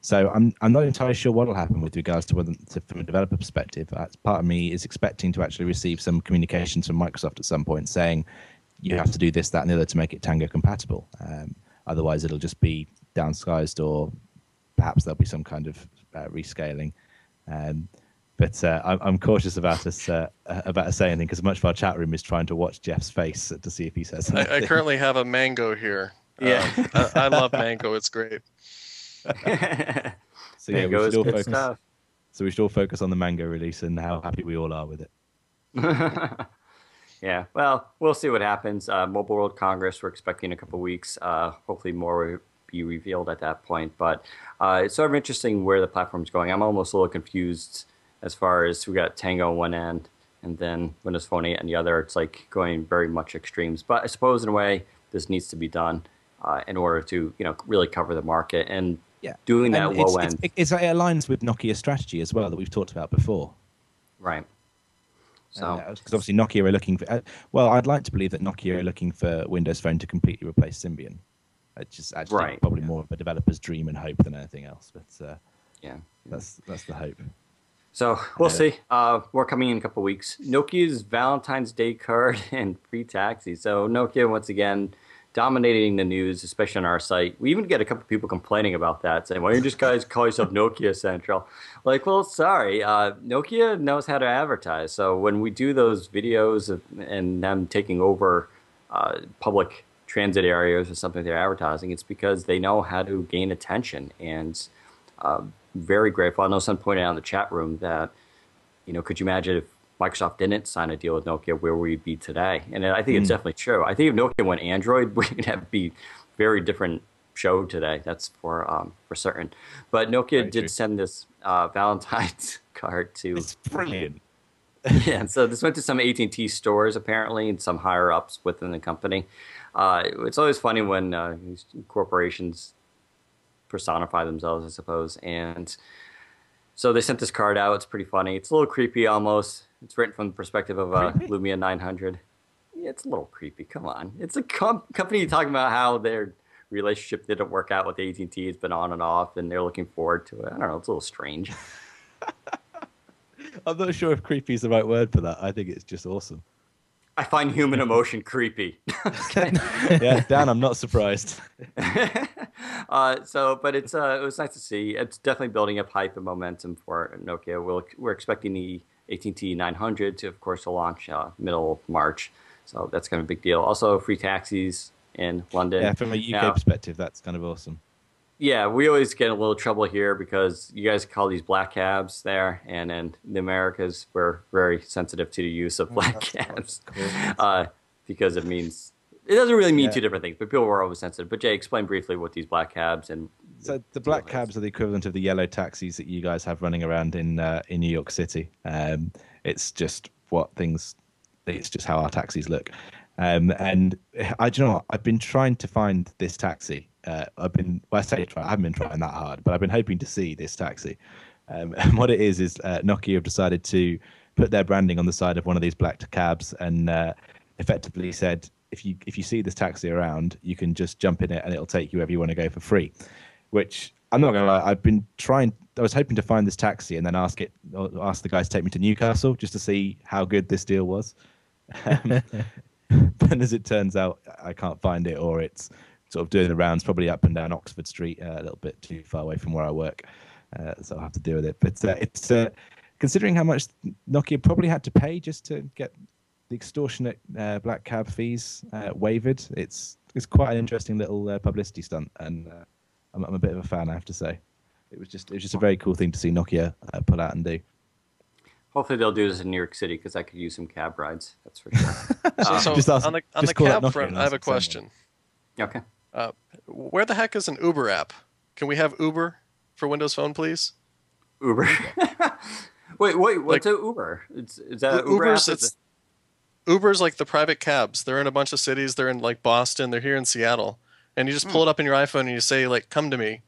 So I'm not entirely sure what will happen with regards to from a developer perspective. Part of me is expecting to actually receive some communications from Microsoft at some point saying you have to do this, that, and the other to make it Tango compatible. Otherwise, it'll just be downsized, or perhaps there'll be some kind of rescaling. But I'm cautious about us saying anything because much of our chat room is trying to watch Jeff's face to see if he says something. I currently have a Mango here. Yeah, I love Mango. It's great. So yeah, we should all focus on the Mango release and how happy we all are with it. Yeah, well, we'll see what happens. Mobile World Congress, we're expecting in a couple of weeks. Hopefully more will be revealed at that point. But it's sort of interesting where the platform's going. I'm almost a little confused as far as we got Tango on one end and then Windows Phone 8 on the other. It's like going very much extremes. But I suppose in a way this needs to be done in order to really cover the market. And doing that low end. It aligns with Nokia's strategy as well that we've talked about before. Right. So, because obviously Nokia are looking for. I'd like to believe that Nokia are looking for Windows Phone to completely replace Symbian. It's just actually probably more of a developer's dream and hope than anything else. But that's the hope. So we'll see. More coming in a couple of weeks. Nokia's Valentine's Day card and free taxi. So Nokia once again dominating the news, especially on our site. We even get a couple of people complaining about that, saying, "Why don't you just guys call yourself Nokia Central?" Like, well, sorry, Nokia knows how to advertise. So when we do those videos and them taking over public transit areas or something they're advertising, it's because they know how to gain attention. And very grateful. I know someone pointed out in the chat room that, could you imagine if Microsoft didn't sign a deal with Nokia, where we'd be today? And I think it's definitely true. I think if Nokia went Android, we'd have be very different show today. That's for certain. But Nokia did send this Valentine's card to. It's brilliant. Yeah, so this went to some AT&T stores apparently, and some higher ups within the company. It's always funny when these corporations personify themselves, I suppose. And so they sent this card out. It's pretty funny. It's a little creepy almost. It's written from the perspective of Lumia 900. Yeah, it's a little creepy. Come on. It's a company talking about how their relationship didn't work out with AT&T. It's been on and off, and they're looking forward to it. I don't know. It's a little strange. I'm not sure if creepy is the right word for that. I think it's just awesome. I find human emotion creepy. Yeah, Dan, I'm not surprised. But it was nice to see. It's definitely building up hype and momentum for Nokia. We're expecting the AT&T 900 to, of course, launch middle of March. So that's kind of a big deal. Also, free taxis in London. Yeah, from a UK perspective, that's kind of awesome. Yeah, we always get a little trouble here because you guys call these black cabs there, and in the Americas, we're very sensitive to the use of black cabs because it doesn't really mean two different things, but people were always sensitive. But Jay, explain briefly what these black cabs and. So the black cabs are the equivalent of the yellow taxis that you guys have running around in New York City. It's just it's just how our taxis look. And do you know what? I've been trying to find this taxi. I haven't been trying that hard, but I've been hoping to see this taxi. And what it is Nokia have decided to put their branding on the side of one of these black cabs and effectively said, if you see this taxi around, you can just jump in it and it'll take you wherever you want to go for free. Which I'm not going to lie, I was hoping to find this taxi and then ask the guys to take me to Newcastle just to see how good this deal was. But as it turns out, I can't find it, or it's sort of doing the rounds, probably up and down Oxford Street, a little bit too far away from where I work. So I'll have to deal with it. But it's considering how much Nokia probably had to pay just to get the extortionate black cab fees waived. It's quite an interesting little publicity stunt, and I'm a bit of a fan, I have to say. It was just a very cool thing to see Nokia pull out and do. Hopefully they'll do this in New York City because I could use some cab rides. That's for sure. On the cab front, I have a question. Okay. Where the heck is an Uber app? Can we have Uber for Windows Phone, please? Uber. wait, what's an Uber? Is that Uber Uber's? app? Uber's like the private cabs. They're in a bunch of cities. They're in like Boston. They're here in Seattle. And you just pull it up in your iPhone and you say like, "Come to me."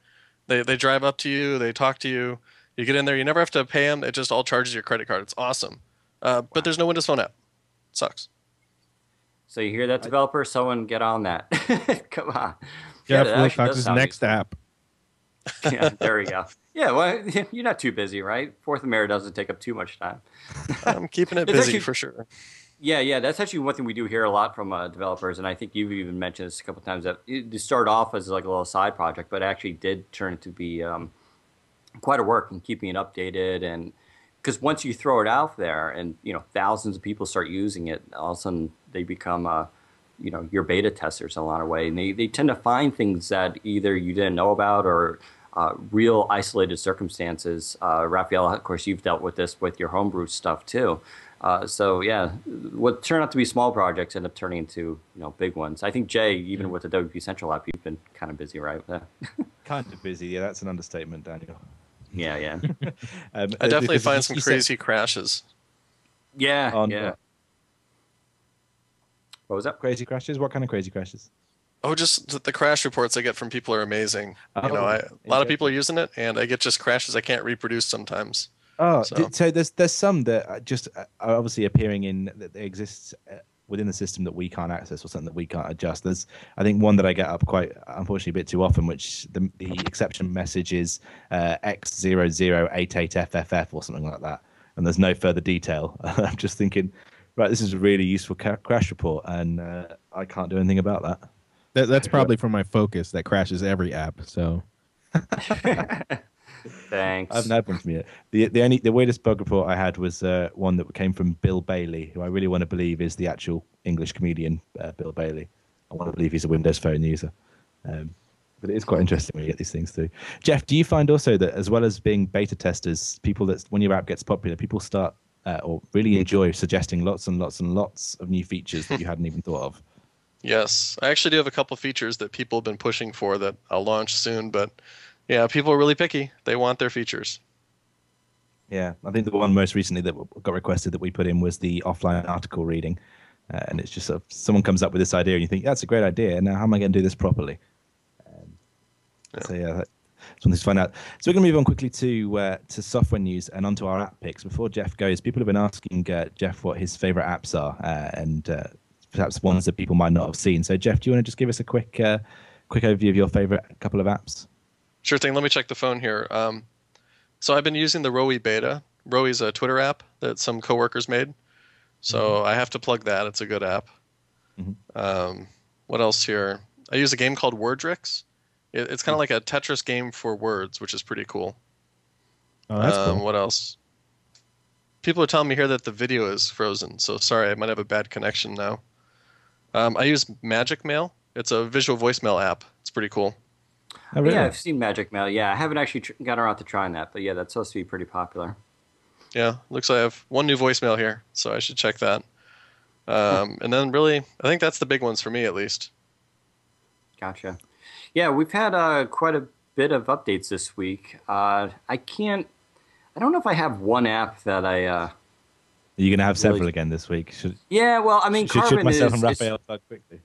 They drive up to you. They talk to you. You get in there. You never have to pay them. It just all charges your credit card. It's awesome. But there's no Windows Phone app. It sucks. So you hear that, developer? Someone get on that. Come on. Jeff Wilcox's next app. Yeah, there we go. Yeah, well, you're not too busy, right? Fourth of Mayor doesn't take up too much time. I'm keeping it busy for sure. Yeah, that's actually one thing we do hear a lot from developers, and I think you've even mentioned this a couple of times, that it started off as like a little side project, but it actually did turn into be quite a work in keeping it updated. And because once you throw it out there and thousands of people start using it, all of a sudden they become your beta testers in a lot of ways, and they tend to find things that either you didn't know about or real isolated circumstances. Rafael, of course, you've dealt with this with your homebrew stuff too. So yeah, what turned out to be small projects end up turning into big ones. I think Jay, even with the WPCentral app, you've been kind of busy, right? Kind of busy, yeah. That's an understatement, Daniel. Yeah. I definitely find some crazy crashes. Yeah. What was that? Crazy crashes? What kind of crazy crashes? Oh, just the crash reports I get from people are amazing. A lot of people are using it, and I get just crashes I can't reproduce sometimes. Oh, so there's some that just are obviously appearing in that exists within the system that we can't access or something that we can't adjust. There's, I think, one that I get up quite, unfortunately, a bit too often, which the exception message is X0088FFF or something like that, and there's no further detail. I'm just thinking, right, this is a really useful crash report, and I can't do anything about that. That's probably from my Focus that crashes every app. So. Thanks. I haven't had one from yet. The weirdest bug report I had was one that came from Bill Bailey, who I really want to believe is the actual English comedian Bill Bailey. I want to believe he's a Windows Phone user. But it is quite interesting when you get these things through. Jeff, do you find also that as well as being beta testers, people that when your app gets popular, people start or really enjoy suggesting lots and lots and lots of new features that you hadn't even thought of? Yes, I actually do have a couple features that people have been pushing for that I'll launch soon, but yeah, people are really picky. They want their features. Yeah, I think the one most recently that got requested that we put in was the offline article reading. And it's just sort of someone comes up with this idea and you think, that's a great idea. Now, how am I going to do this properly? So, yeah, that's one thing to find out. So we're going to move on quickly to software news and onto our app picks. Before Jeff goes, people have been asking Jeff what his favorite apps are and perhaps ones that people might not have seen. So, Jeff, do you want to just give us a quick overview of your favorite couple of apps? Sure thing. Let me check the phone here. So I've been using the Rowie beta. Rowie's a Twitter app that some coworkers made. So I have to plug that. It's a good app. What else here? I use a game called Wordrix. It's kind of like a Tetris game for words, which is pretty cool. Oh, that's cool. What else? People are telling me here that the video is frozen. So sorry, I might have a bad connection now. I use Magic Mail. It's a visual voicemail app. It's pretty cool. Oh, really? Yeah, I've seen Magic Mail. Yeah, I haven't actually gotten around to trying that, but yeah, that's supposed to be pretty popular. Yeah, looks like I have one new voicemail here, so I should check that. And then really, I think that's the big ones for me at least. Gotcha. Yeah, we've had quite a bit of updates this week. I don't know if I have one app that I... Are you going to have several again this week? Yeah, well, I mean, Carbon should myself and Rafael talk quickly?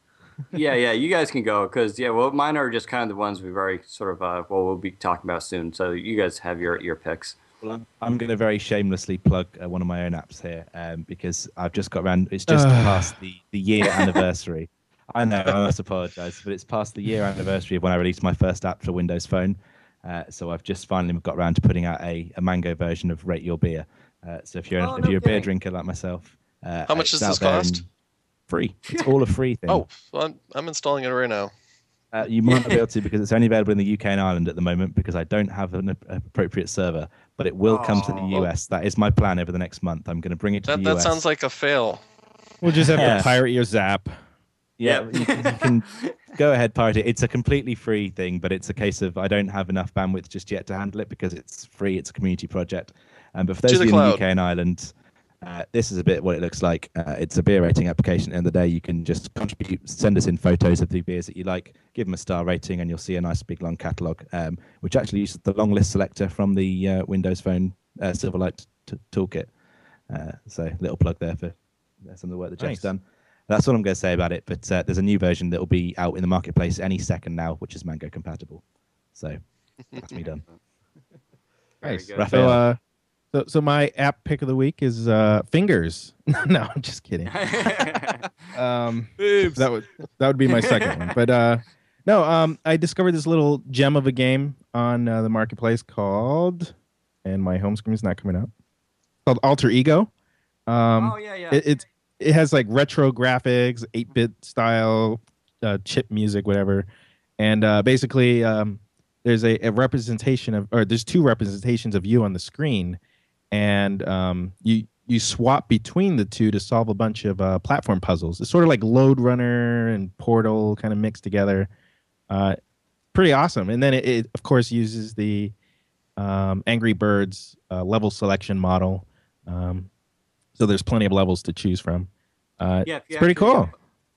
Yeah, you guys can go because mine are just kind of the ones we've already sort of we'll be talking about soon. So you guys have your picks. Well, I'm going to very shamelessly plug one of my own apps here because I've just got around. It's just past the year anniversary. I know, I must apologise, but it's past the year anniversary of when I released my first app for Windows Phone. So I've just finally got around to putting out a Mango version of Rate Your Beer. So if you're a beer drinker like myself, how much does this cost? Free. It's all a free thing. Oh, well, I'm installing it right now. You might not be able to because it's only available in the UK and Ireland at the moment because I don't have an appropriate server, but it will come to the US. That is my plan over the next month. I'm going to bring it to the US. That sounds like a fail. We'll just have to pirate your Zap. Yeah, you can go ahead, pirate it. It's a completely free thing, but it's a case of I don't have enough bandwidth just yet to handle it because it's free. It's a community project. But for those of you in the UK and Ireland, This is a bit what it looks like. It's a beer rating application. At the end of the day, you can just contribute, send us in photos of the beers that you like, give them a star rating, and you'll see a nice big long catalogue, which actually uses the long list selector from the Windows Phone Silverlight toolkit. So little plug there for some of the work that Jeff's done. That's all I'm going to say about it. But there's a new version that will be out in the marketplace any second now, which is Mango compatible. So that's me done. Nice, Rafael. So my app pick of the week is Fingers. No, I'm just kidding. That would be my second one. But no, I discovered this little gem of a game on the marketplace called, and my home screen is not coming up, called Alter Ego. It has like retro graphics, 8-bit style, chip music, whatever, and basically there's a representation of, or there's two representations of you on the screen. And you swap between the two to solve a bunch of platform puzzles. It's sort of like Lode Runner and Portal kind of mixed together. Pretty awesome. And then it of course, uses the Angry Birds level selection model. So there's plenty of levels to choose from. It's pretty cool.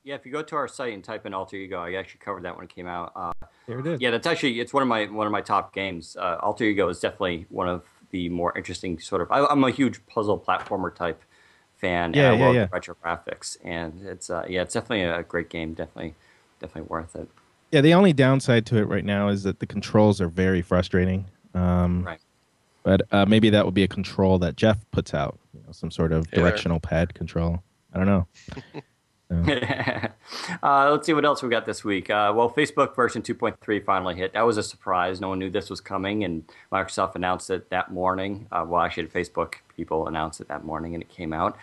If you go to our site and type in Alter Ego, I actually covered that when it came out. There it is. Yeah, it's one of my top games. Alter Ego is definitely one of the more interesting sort of. I'm a huge puzzle platformer type fan. And I love retro graphics, and it's definitely a great game. Definitely worth it. Yeah, the only downside to it right now is that the controls are very frustrating. Right. But maybe that would be a control that Jeff puts out. Some sort of directional pad control. I don't know. Let's see what else we got this week. Facebook version 2.3 finally hit. That was a surprise. No one knew this was coming, and Microsoft announced it that morning. Actually, the Facebook people announced it that morning, and it came out.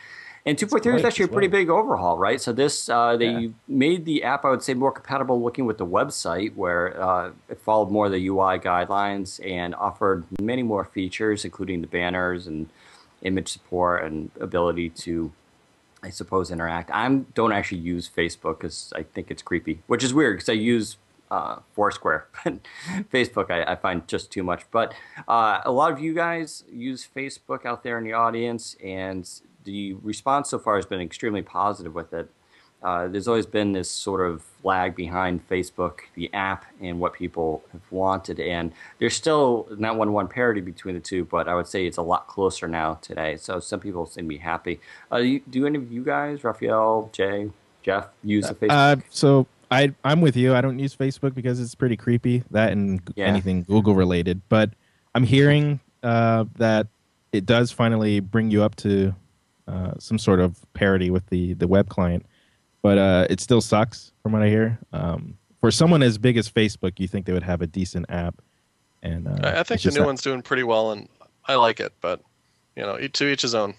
And 2.3 is actually a pretty big overhaul, right? So this they made the app, I would say, more compatible looking with the website, where it followed more of the UI guidelines and offered many more features, including the banners and image support and ability to, I suppose, interact. I don't actually use Facebook because I think it's creepy, which is weird because I use Foursquare. Facebook I find just too much. But a lot of you guys use Facebook out there in the audience, and the response so far has been extremely positive with it. There's always been this sort of lag behind Facebook, the app, and what people have wanted. And there's still not one-to-one parity between the two, but I would say it's a lot closer now today. So some people seem to be happy. Do any of you guys, Rafael, Jay, Jeff, use the Facebook? So I'm with you. I don't use Facebook because it's pretty creepy, that and anything Google-related. But I'm hearing that it does finally bring you up to some sort of parity with the web client. But it still sucks from what I hear. For someone as big as Facebook, you think they would have a decent app. And I think the new one's doing pretty well, and I like it. But to each his own.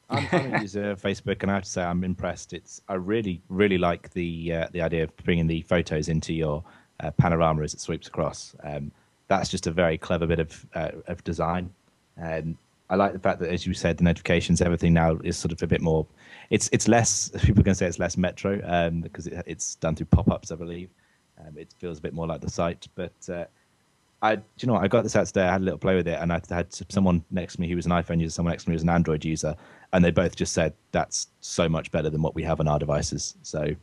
I'm a user of Facebook, and I have to say I'm impressed. I really, really like the idea of bringing the photos into your panorama as it sweeps across. That's just a very clever bit of design. I like the fact that, as you said, the notifications, everything now is sort of a bit more. It's less. People are going to say it's less metro because it's done through pop-ups, I believe. It feels a bit more like the site. But I got this out today. I had a little play with it, and I had someone next to me who was an iPhone user, someone next to me who was an Android user, and they both just said that's so much better than what we have on our devices. So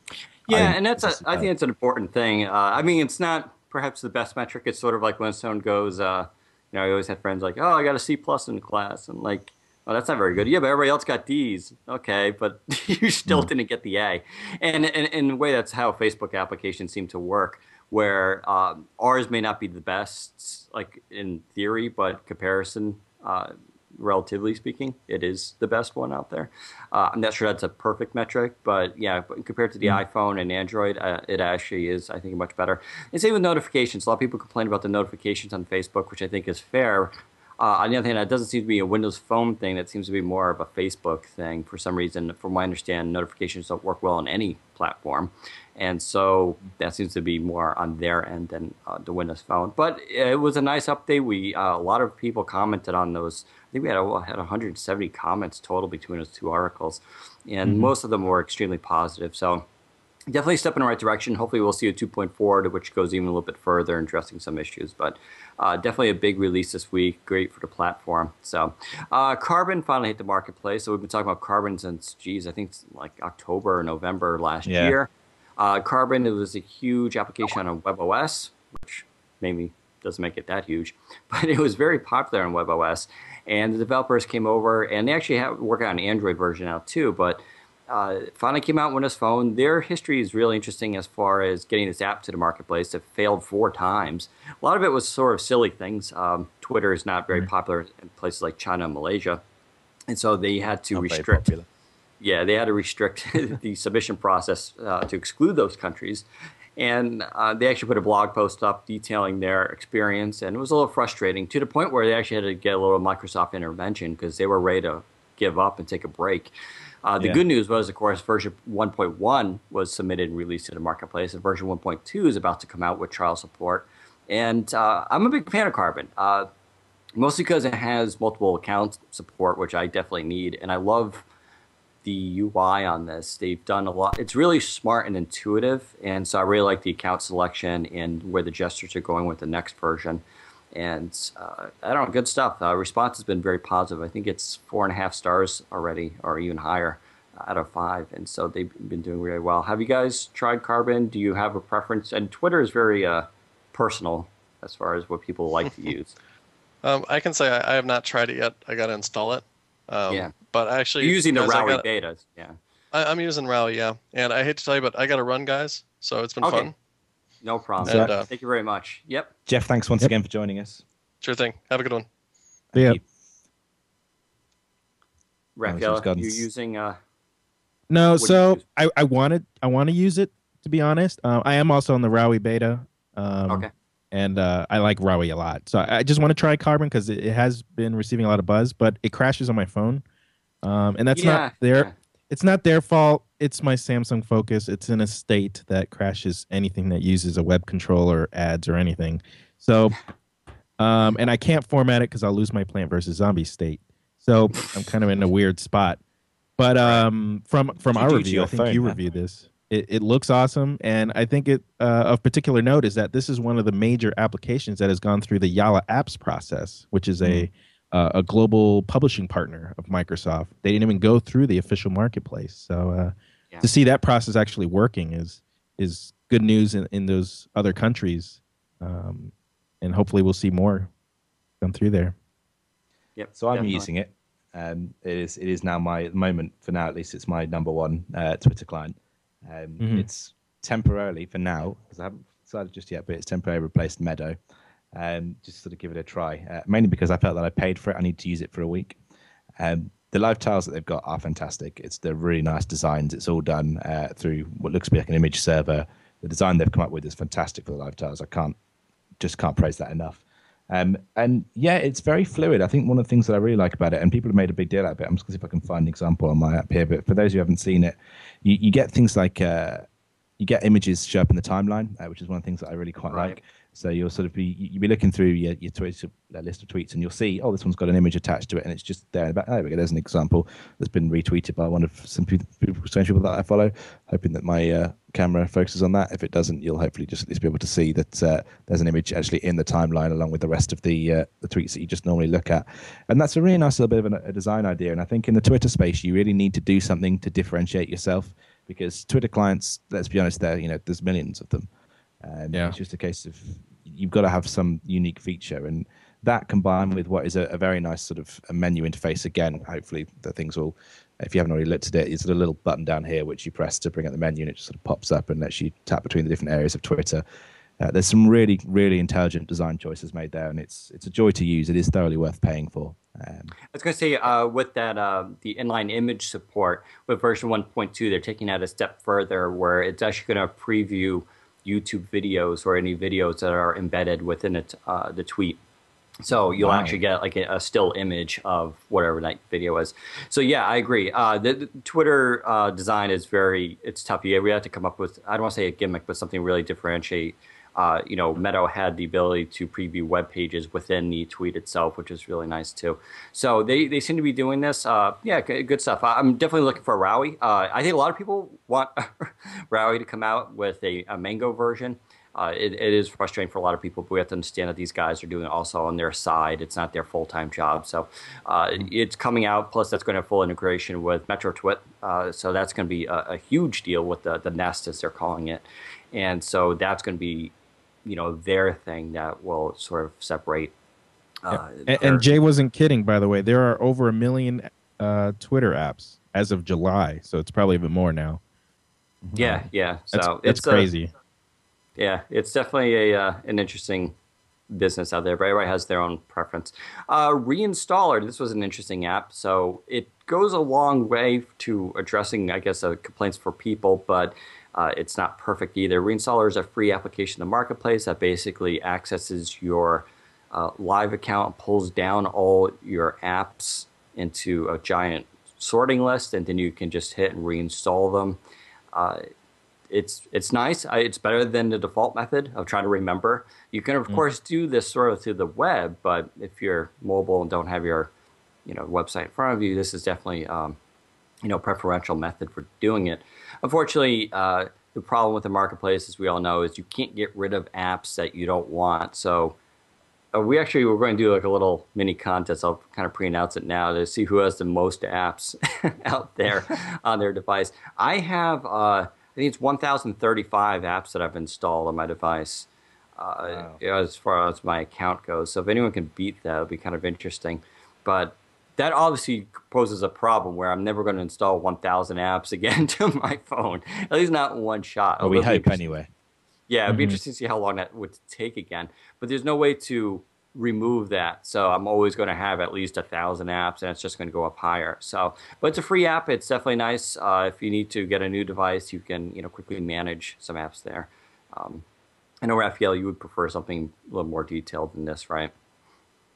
yeah, and I think it's an important thing. I mean, it's not perhaps the best metric. It's sort of like when someone goes. I always had friends like, oh, I got a C+ in class. And like, oh, that's not very good. Yeah, but everybody else got Ds. Okay, but you still didn't get the A. And in a way, that's how Facebook applications seem to work, where ours may not be the best, like in theory, but comparison, relatively speaking, it is the best one out there. I'm not sure that's a perfect metric, but yeah, compared to the iPhone and Android, it actually is, I think, much better. And same with notifications. A lot of people complain about the notifications on Facebook, which I think is fair. On the other hand, that doesn't seem to be a Windows Phone thing. That seems to be more of a Facebook thing for some reason. From what I understand, notifications don't work well on any platform. And so that seems to be more on their end than the Windows Phone. But it was a nice update. A lot of people commented on those. I think we had 170 comments total between those two articles. And most of them were extremely positive. So definitely a step in the right direction. Hopefully we'll see a 2.4, which goes even a little bit further, addressing some issues. But definitely a big release this week. Great for the platform. So Carbon finally hit the marketplace. So we've been talking about Carbon since, geez, I think it's like October or November last year. Carbon, it was a huge application on WebOS, which maybe doesn't make it that huge, but it was very popular on WebOS. And the developers came over, and they actually have working on an Android version now too, but finally came out on Windows Phone. Their history is really interesting as far as getting this app to the marketplace. It failed 4 times. A lot of it was sort of silly things. Twitter is not very popular in places like China and Malaysia, and so they had to restrict. Yeah, they had to restrict the submission process to exclude those countries. And they actually put a blog post up detailing their experience, and it was a little frustrating to the point where they actually had to get a little Microsoft intervention because they were ready to give up and take a break. The good news was, of course, version 1.1 was submitted and released to the marketplace, and version 1.2 is about to come out with trial support. And I'm a big fan of Carbon, mostly because it has multiple account support, which I definitely need, and I love the UI on this. They've done a lot. It's really smart and intuitive, and so I really like the account selection and where the gestures are going with the next version. And I don't know, good stuff. Response has been very positive. I think it's 4.5 stars already, or even higher, out of 5. And so they've been doing really well. Have you guys tried Carbon? Do you have a preference? And Twitter is very personal as far as what people like to use. I can say I have not tried it yet. I got to install it. But actually, you're using the Rowie betas, yeah. I'm using Rowie, yeah. And I hate to tell you, but I got to run, guys. So it's been fun. No problem. And, thank you very much. Yep. Jeff, thanks once again for joining us. Sure thing. Have a good one. Yeah. Rafael, you're using. No, so I want to use it, to be honest. I am also on the Rowie beta. Okay. And I like Rowie a lot. So I just want to try Carbon because it has been receiving a lot of buzz, but it crashes on my phone. And that's not it's not their fault. It's my Samsung Focus. It's in a state that crashes anything that uses a web controller, ads, or anything. So, and I can't format it because I'll lose my Plant vs. Zombie state. So I'm kind of in a weird spot. But from our review, I think you reviewed this. It looks awesome, and I think it of particular note is that this is one of the major applications that has gone through the Yalla Apps process, which is a global publishing partner of Microsoft. They didn't even go through the official marketplace, so to see that process actually working is good news in those other countries, and hopefully we'll see more come through there. Yep. So I'm using it. It is now my moment for now at least. It's my #1 Twitter client. It's temporarily for now, because I haven't decided just yet, but it's temporarily replaced Meadow. Just sort of give it a try, mainly because I felt that I paid for it. I need to use it for a week. The live tiles that they've got are fantastic. They're really nice designs. It's all done through what looks to be like an image server. The design they've come up with is fantastic for the live tiles. I can't praise that enough. And yeah, it's very fluid. I think one of the things that I really like about it, and people have made a big deal out of it, I'm just going to see if I can find an example on my app here, but for those who haven't seen it, you get things like you get images show up in the timeline, which is one of the things that I really quite like. So you'll sort of you'll be looking through your tweets, list of tweets, and you'll see, oh, this one's got an image attached to it, and it's just there in the back. There we go. There's an example that's been retweeted by one of some strange people that I follow, hoping that my camera focuses on that. If it doesn't, you'll hopefully just at least be able to see that there's an image actually in the timeline along with the rest of the tweets that you just normally look at. And that's a really nice little bit of a design idea. And I think in the Twitter space, you really need to do something to differentiate yourself, because Twitter clients, let's be honest, there's millions of them. It's just a case of you've got to have some unique feature, and that combined with what is a very nice sort of a menu interface. Again, hopefully the things will, if you haven't already looked at it, it's a little button down here which you press to bring up the menu, and it just sort of pops up and lets you tap between the different areas of Twitter. There's some really, really intelligent design choices made there, and it's a joy to use. It is thoroughly worth paying for. I was going to say, with that, the inline image support with version 1.2, they're taking that a step further, where it's actually going to preview YouTube videos or any videos that are embedded within it, the tweet. So you'll actually get like a still image of whatever that video is. So yeah, I agree. The Twitter design is it's tough. We have to come up with, I don't want to say a gimmick, but something really differentiate Meadow had the ability to preview web pages within the tweet itself, which is really nice too. So they seem to be doing this. Good stuff. I'm definitely looking for a Rowie. I think a lot of people want Rowie to come out with a Mango version. It is frustrating for a lot of people, but we have to understand that these guys are doing it also on their side. It's not their full-time job. So it's coming out. Plus, that's going to have full integration with MetroTwit. So that's going to be a huge deal with the Nest, as they're calling it. And so that's going to be, their thing that will sort of separate. And Jay wasn't kidding, by the way. There are over 1 million Twitter apps as of July. So it's probably even more now. Yeah. So it's crazy. Yeah, it's definitely an interesting business out there, but everybody has their own preference. Reinstaller, this was an interesting app. So it goes a long way to addressing, I guess, complaints for people, but it's not perfect either. Reinstaller is a free application in the marketplace that basically accesses your live account, pulls down all your apps into a giant sorting list, and then you can just hit and reinstall them. It's nice. It's better than the default method of trying to remember. You can, of course, do this sort of through the web, but if you're mobile and don't have your website in front of you, this is definitely preferential method for doing it. Unfortunately, the problem with the marketplace, as we all know, is you can't get rid of apps that you don't want. So we're going to do like a little mini contest. I'll kind of pre-announce it now to see who has the most apps out there on their device. I have, I think it's 1,035 apps that I've installed on my device, as far as my account goes. So if anyone can beat that, it'll be kind of interesting. But that obviously poses a problem where I'm never going to install 1,000 apps again to my phone, at least not in one shot. Oh, we hope anyway. Yeah, it'd be interesting to see how long that would take again. But there's no way to remove that. So I'm always going to have at least 1,000 apps, and it's just going to go up higher. So, but it's a free app. It's definitely nice. If you need to get a new device, you can quickly manage some apps there. I know, Rafael, you would prefer something a little more detailed than this, right?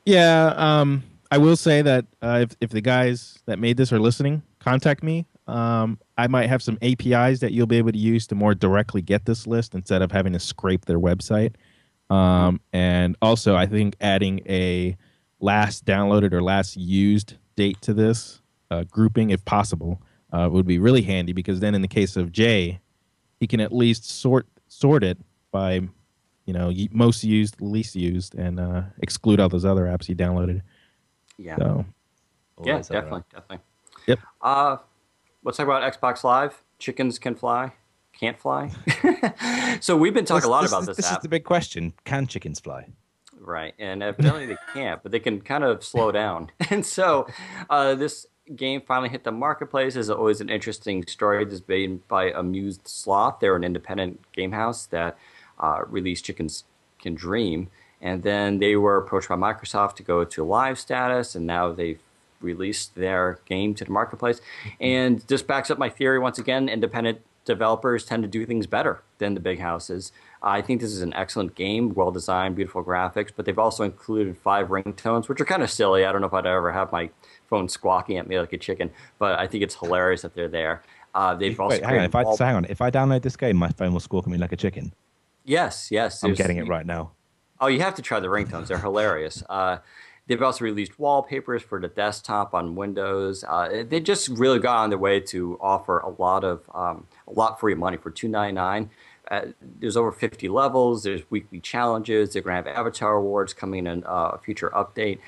Yeah, I will say that if the guys that made this are listening, contact me. I might have some APIs that you'll be able to use to more directly get this list instead of having to scrape their website. And also, I think adding a last downloaded or last used date to this grouping, if possible, would be really handy, because then in the case of Jay, he can at least sort it by most used, least used, and exclude all those other apps he downloaded. Yeah. So, yeah, definitely. Yep. Let's talk about Xbox Live. Chickens can fly, can't fly. So we've been talking a lot about this app. This is the big question. Can chickens fly? Right, and evidently they can't, but they can kind of slow down. And so this game finally hit the marketplace. Is always an interesting story. This is made by Amused Sloth. They're an independent game house that released Chickens Can Dream. And then they were approached by Microsoft to go to live status, and now they've released their game to the marketplace. And this backs up my theory once again. Independent developers tend to do things better than the big houses. I think this is an excellent game, well designed, beautiful graphics, but they've also included 5 ringtones, which are kind of silly. I don't know if I'd ever have my phone squawking at me like a chicken, but I think it's hilarious that they're there. They've also hang on. If I download this game, my phone will squawk at me like a chicken. Yes. I'm getting it right now. Oh, you have to try the ringtones. They're hilarious. They've also released wallpapers for the desktop on Windows. They just really got on their way to offer a lot for your money for $2.99. There's over 50 levels. There's weekly challenges. They're going to have avatar awards coming in a future update.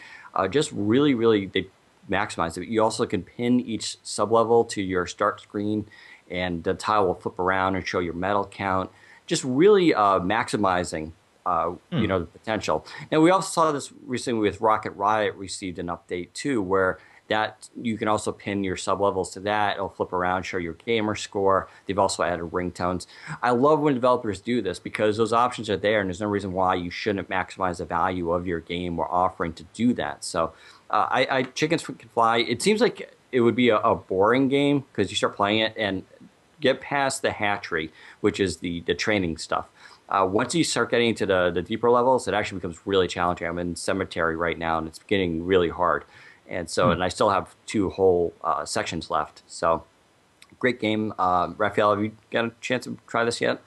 Just really, they maximize it. You also can pin each sublevel to your start screen, and the tile will flip around and show your medal count. Just really maximizing the potential. And we also saw this recently with Rocket Riot received an update too, where that you can also pin your sublevels to that. It'll flip around, show your gamer score. They've also added ringtones. I love when developers do this because those options are there, and there's no reason why you shouldn't maximize the value of your game or offering to do that. So Chickens Can Fly, it seems like it would be a boring game because you start playing it and get past the hatchery, which is the training stuff. Once you start getting into the deeper levels, it actually becomes really challenging. I'm in Cemetery right now, and it's getting really hard. And so, and I still have 2 whole sections left. So, great game. Rafael, have you got a chance to try this yet?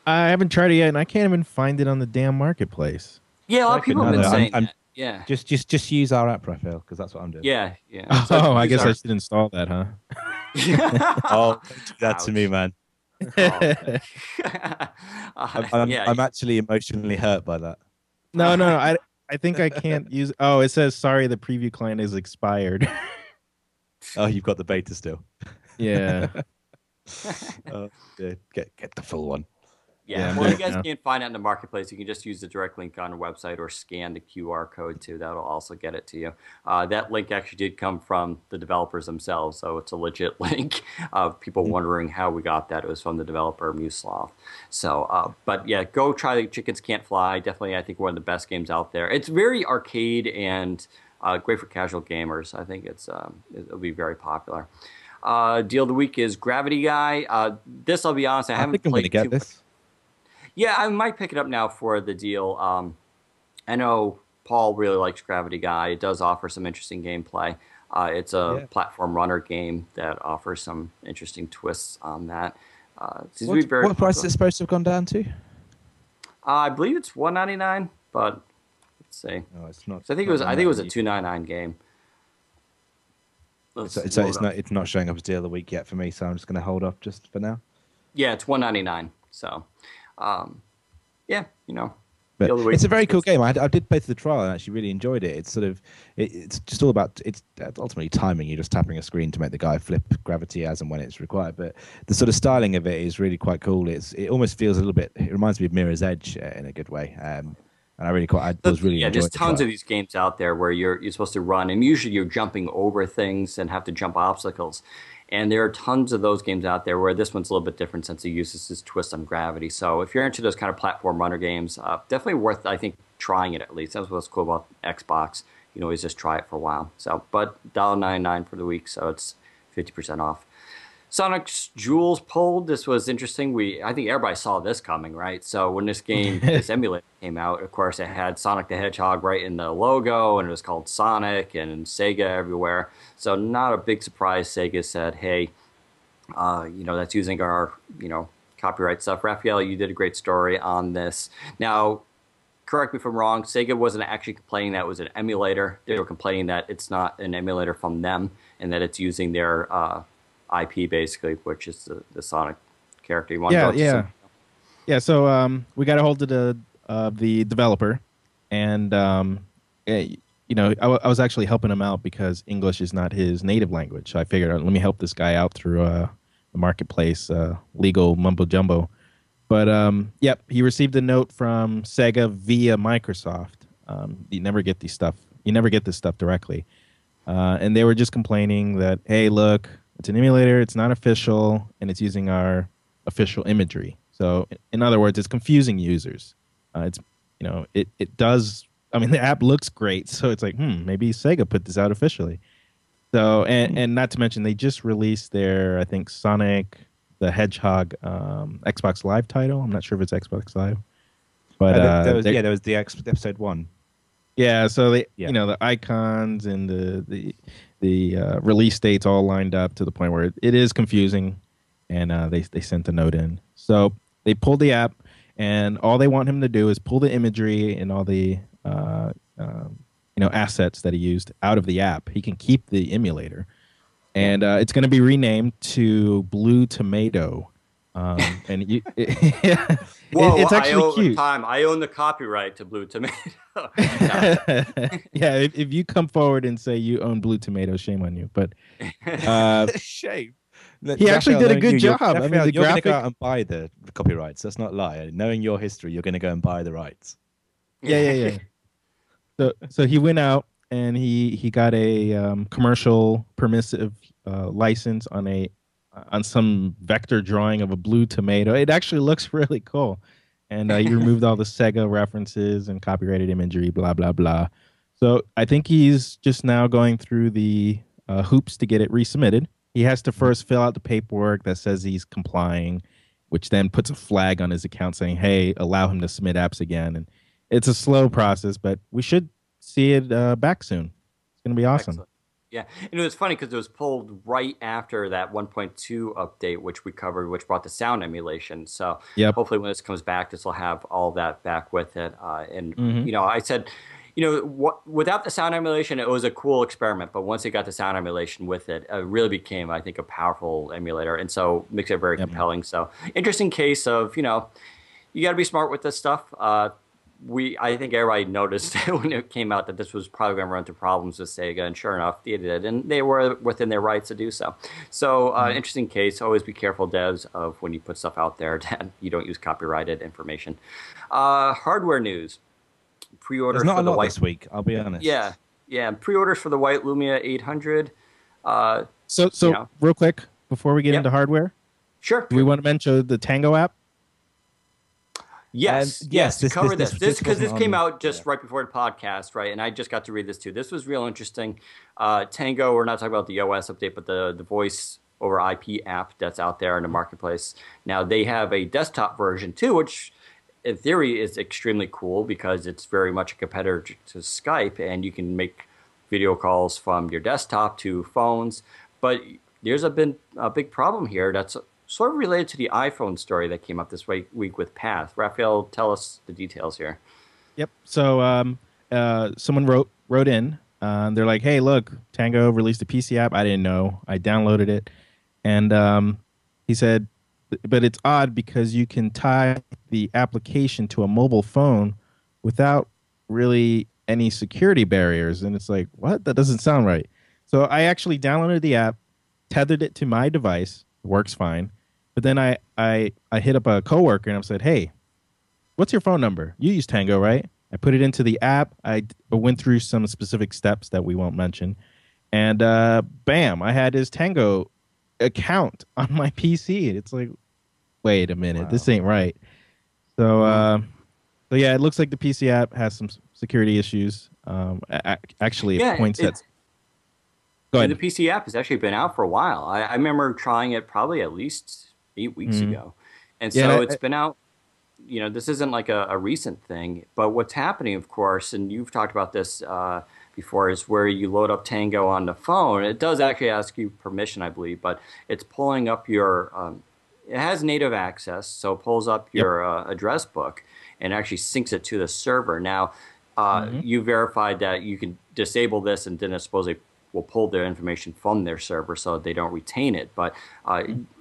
I haven't tried it yet, and I can't even find it on the damn marketplace. Yeah, a lot of people have been saying that. Yeah. Just use our app, Rafael, because that's what I'm doing. Yeah. So I guess I should install that, huh? Oh, don't do that to me, man. I'm actually emotionally hurt by that. No. I think I can't use. Oh, it says sorry. The preview client is expired. Oh, you've got the beta still. Yeah. Get the full one. Yeah. Well, you guys can't find it in the marketplace. You can just use the direct link on the website or scan the QR code too. That'll also get it to you. That link actually did come from the developers themselves, so it's a legit link. People wondering how we got that. It was from the developer Musloft. So, but yeah, go try Chickens Can't Fly. Definitely, I think one of the best games out there. It's very arcade and great for casual gamers. I think it'll be very popular. Deal of the week is Gravity Guy. This, I'll be honest, I haven't played. I'm going to get this. Yeah, I might pick it up now for the deal. I know Paul really likes Gravity Guy. It does offer some interesting gameplay. It's a platform runner game that offers some interesting twists on that. What price is it supposed to have gone down to? I believe it's $199, but let's see. No, it's not. So I think it was a $299 game. It's not showing up as deal of the week yet for me, so I'm just going to hold off just for now. Yeah, it's $199. So. Yeah, but it's a very cool game. I did play through the trial and actually really enjoyed it. It's it's just all about ultimately timing. You're just tapping a screen to make the guy flip gravity as and when it's required. But the sort of styling of it is really quite cool. It almost feels a little bit. It reminds me of Mirror's Edge in a good way. And I was really enjoying there's tons of these games out there where you're supposed to run, and usually you're jumping over things and have to jump obstacles. And there are tons of those games out there where this one's a little bit different since it uses this twist on gravity. So if you're into those kind of platform runner games, definitely worth, I think, trying it at least. That's what's cool about Xbox. You can always just try it for a while. So, but $1.99 for the week, so it's 50% off. Sonic's Jewels pulled. This was interesting. I think everybody saw this coming, right? So when this emulator came out, of course, it had Sonic the Hedgehog right in the logo, and it was called Sonic, and Sega everywhere. So not a big surprise. Sega said, hey, that's using our, copyright stuff. Rafael, you did a great story on this. Now, correct me if I'm wrong, Sega wasn't actually complaining that it was an emulator. They were complaining that it's not an emulator from them and that it's using their IP basically, which is the Sonic character. You want yeah. So we got a hold of the developer, and I was actually helping him out because English is not his native language. So I figured, let me help this guy out through the marketplace, legal mumbo jumbo. But he received a note from Sega via Microsoft. You never get this stuff directly, and they were just complaining that, hey, look. It's an emulator, it's not official, and it's using our official imagery. So, in other words, it's confusing users. It does, the app looks great, so it's like, maybe Sega put this out officially. So, and not to mention, they just released their, I think, Sonic the Hedgehog Xbox Live title. I'm not sure if it's Xbox Live. But there was the episode 1. Yeah, so the icons and the release dates all lined up to the point where it is confusing, and they sent a note in. So they pulled the app, and all they want him to do is pull the imagery and all the assets that he used out of the app. He can keep the emulator, and it's going to be renamed to Blue Tomato. And it's actually cute. I own the copyright to Blue Tomato. Yeah, if you come forward and say you own Blue Tomato, shame on you. But shame. He actually did a good job. You're going to go out and buy the copyrights. That's not lie. Knowing your history, you're going to go and buy the rights. Yeah. So he went out and he got a commercial permissive license on some vector drawing of a blue tomato. It actually looks really cool. And he removed all the Sega references and copyrighted imagery, blah, blah, blah. So I think he's just now going through the hoops to get it resubmitted. He has to first fill out the paperwork that says he's complying, which then puts a flag on his account saying, hey, allow him to submit apps again. And it's a slow process, but we should see it back soon. It's going to be awesome. Excellent. Yeah, and it was funny because it was pulled right after that 1.2 update, which we covered, which brought the sound emulation. So hopefully when this comes back, this will have all that back with it. I said, without the sound emulation, it was a cool experiment. But once it got the sound emulation with it, it really became, I think, a powerful emulator. And so makes it very compelling. So interesting case of, you got to be smart with this stuff. I think everybody noticed when it came out that this was probably going to run into problems with Sega, and sure enough, they did, and they were within their rights to do so. So, interesting case. Always be careful, devs, of when you put stuff out there that you don't use copyrighted information. Hardware news. Pre-orders There's not for a the lot white. This week, I'll be honest. Yeah. Pre-orders for the white Lumia 800. So real quick before we get into hardware, sure. Do we want to mention the Tango app? Yes. Cover this because this came out just right before the podcast, right? And I just got to read this too. This was real interesting. Tango, we're not talking about the OS update, but the voice over IP app that's out there in the marketplace. Now they have a desktop version too, which in theory is extremely cool because it's very much a competitor to Skype, and you can make video calls from your desktop to phones. But there's been a big problem here that's sort of related to the iPhone story that came up this week with Path. Rafael, tell us the details here. Yep. So someone wrote in. They're like, hey, look, Tango released a PC app. I didn't know. I downloaded it. And he said, but it's odd because you can tie the application to a mobile phone without really any security barriers. And it's like, what? That doesn't sound right. So I actually downloaded the app, tethered it to my device. It works fine. But then I hit up a coworker and I said, hey, what's your phone number? You use Tango, right? I put it into the app. I went through some specific steps that we won't mention. And bam, I had his Tango account on my PC. And it's like, wait a minute, this ain't right. So, yeah, it looks like the PC app has some security issues. Actually, it points at... Go ahead. The PC app has actually been out for a while. I remember trying it probably at least 8 weeks ago. And so it's been out. This isn't like a recent thing. But what's happening, of course, and you've talked about this before, is where you load up Tango on the phone. It does actually ask you permission, I believe, but it's pulling up your... it has native access, so it pulls up your address book and actually syncs it to the server. Now, you verified that you can disable this, and then I suppose they will pull their information from their server so they don't retain it. But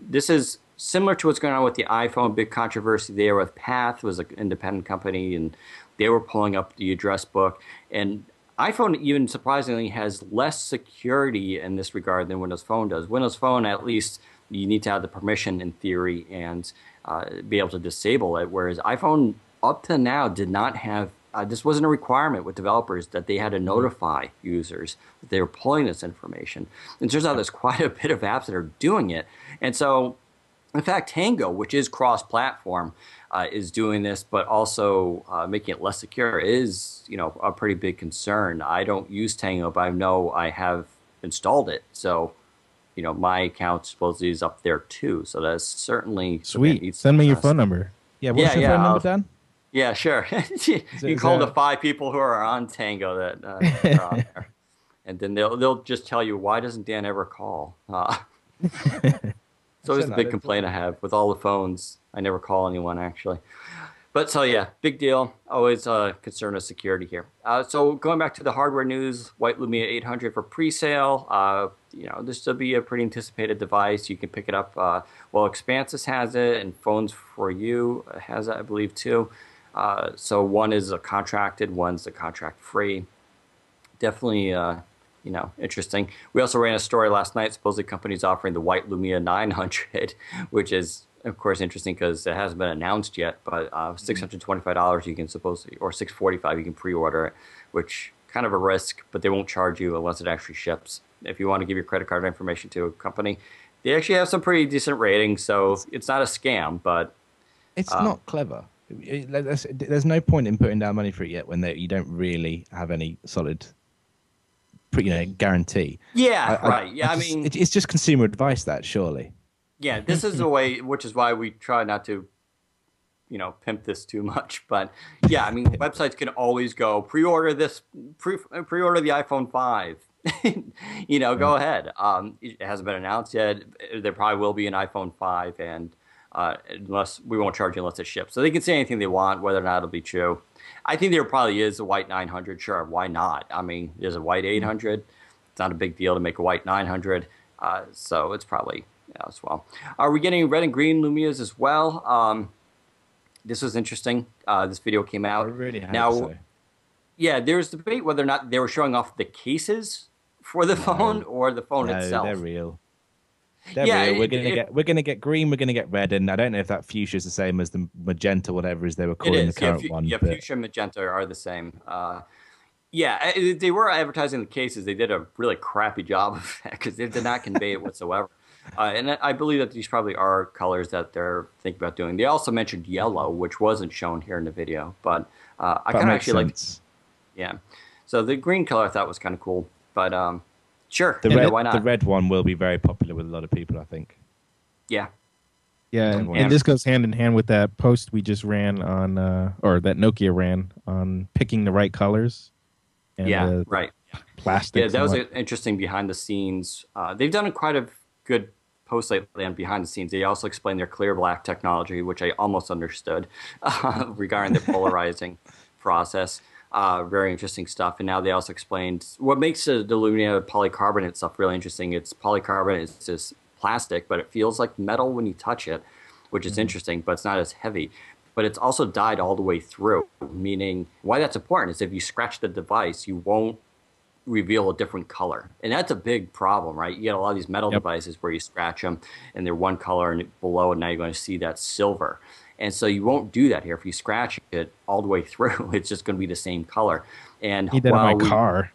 this is similar to what's going on with the iPhone. Big controversy there with Path, was an independent company, and they were pulling up the address book. And iPhone, even surprisingly, has less security in this regard than Windows Phone does. Windows Phone, at least, you need to have the permission in theory and be able to disable it, whereas iPhone up to now did not have, this wasn't a requirement with developers that they had to notify users that they were pulling this information. And it turns out there's quite a bit of apps that are doing it. And so, in fact, Tango, which is cross-platform, is doing this, but also making it less secure is, a pretty big concern. I don't use Tango, but I know I have installed it. So, my account supposedly is up there too. So that's certainly sweet. Send me your phone number. Yeah, what's your phone number, Dan? Yeah, sure. You call the 5 people who are on Tango that are on there, and then they'll just tell you, why doesn't Dan ever call? It's always a big complaint I have with all the phones. I never call anyone, actually. But so, yeah, big deal. Always concern of security here. So going back to the hardware news, White Lumia 800 for pre-sale. This will be a pretty anticipated device. You can pick it up. Expansis has it, and Phones for You has it, I believe, too. So one is a contracted, one's a contract-free. Definitely... interesting. We also ran a story last night. Supposedly, companies offering the White Lumia 900, which is, of course, interesting because it hasn't been announced yet. But $625 you can supposedly, or $645 you can pre-order it, which kind of a risk. But they won't charge you unless it actually ships. If you want to give your credit card information to a company, they actually have some pretty decent ratings, so it's not a scam. But it's not clever. There's no point in putting down money for it yet when you don't really have any solid. Guarantee. Yeah, right. Yeah, I mean, it's just consumer advice, that surely. Yeah, this is the way, which is why we try not to, pimp this too much. But yeah, I mean, websites can always go pre-order this, pre-order the iPhone 5, go ahead. It hasn't been announced yet. There probably will be an iPhone 5, and unless we won't charge you unless it ships. So they can say anything they want, whether or not it'll be true. I think there probably is a white 900. Sure, why not? I mean, there's a white 800. It's not a big deal to make a white 900. So it's probably as well. Are we getting red and green Lumias as well? This was interesting. This video came out. I really hope so. Yeah, there's debate whether or not they were showing off the cases for the phone or the phone itself. They're real. Real. We're gonna get green. We're gonna get red, and I don't know if that fuchsia is the same as the magenta, whatever as they were calling the current one. Yeah, fuchsia and magenta are the same. They were advertising the cases. They did a really crappy job of that because they did not convey it whatsoever. And I believe that these probably are colors that they're thinking about doing. They also mentioned yellow, which wasn't shown here in the video, but I kind of actually like. Yeah, so the green color I thought was kind of cool, but sure, why not? The red one will be very popular with a lot of people, I think. Yeah. Yeah, and this goes hand in hand with that post we just ran on, or that Nokia ran on picking the right colors. And right. Plastic. Yeah, that was interesting behind the scenes. They've done quite a good post lately on behind the scenes. They also explained their clear black technology, which I almost understood regarding the polarizing process. Very interesting stuff. And now they also explained what makes the Lumia polycarbonate stuff really interesting. It's polycarbonate, it's just plastic, but it feels like metal when you touch it, which is interesting, but it's not as heavy. But it's also dyed all the way through, meaning why that's important is if you scratch the device, you won't reveal a different color. And that's a big problem, right? You get a lot of these metal devices where you scratch them and they're one color and below it, now you're going to see that silver. And so you won't do that here. If you scratch it all the way through, it's just going to be the same color. And need that in my car.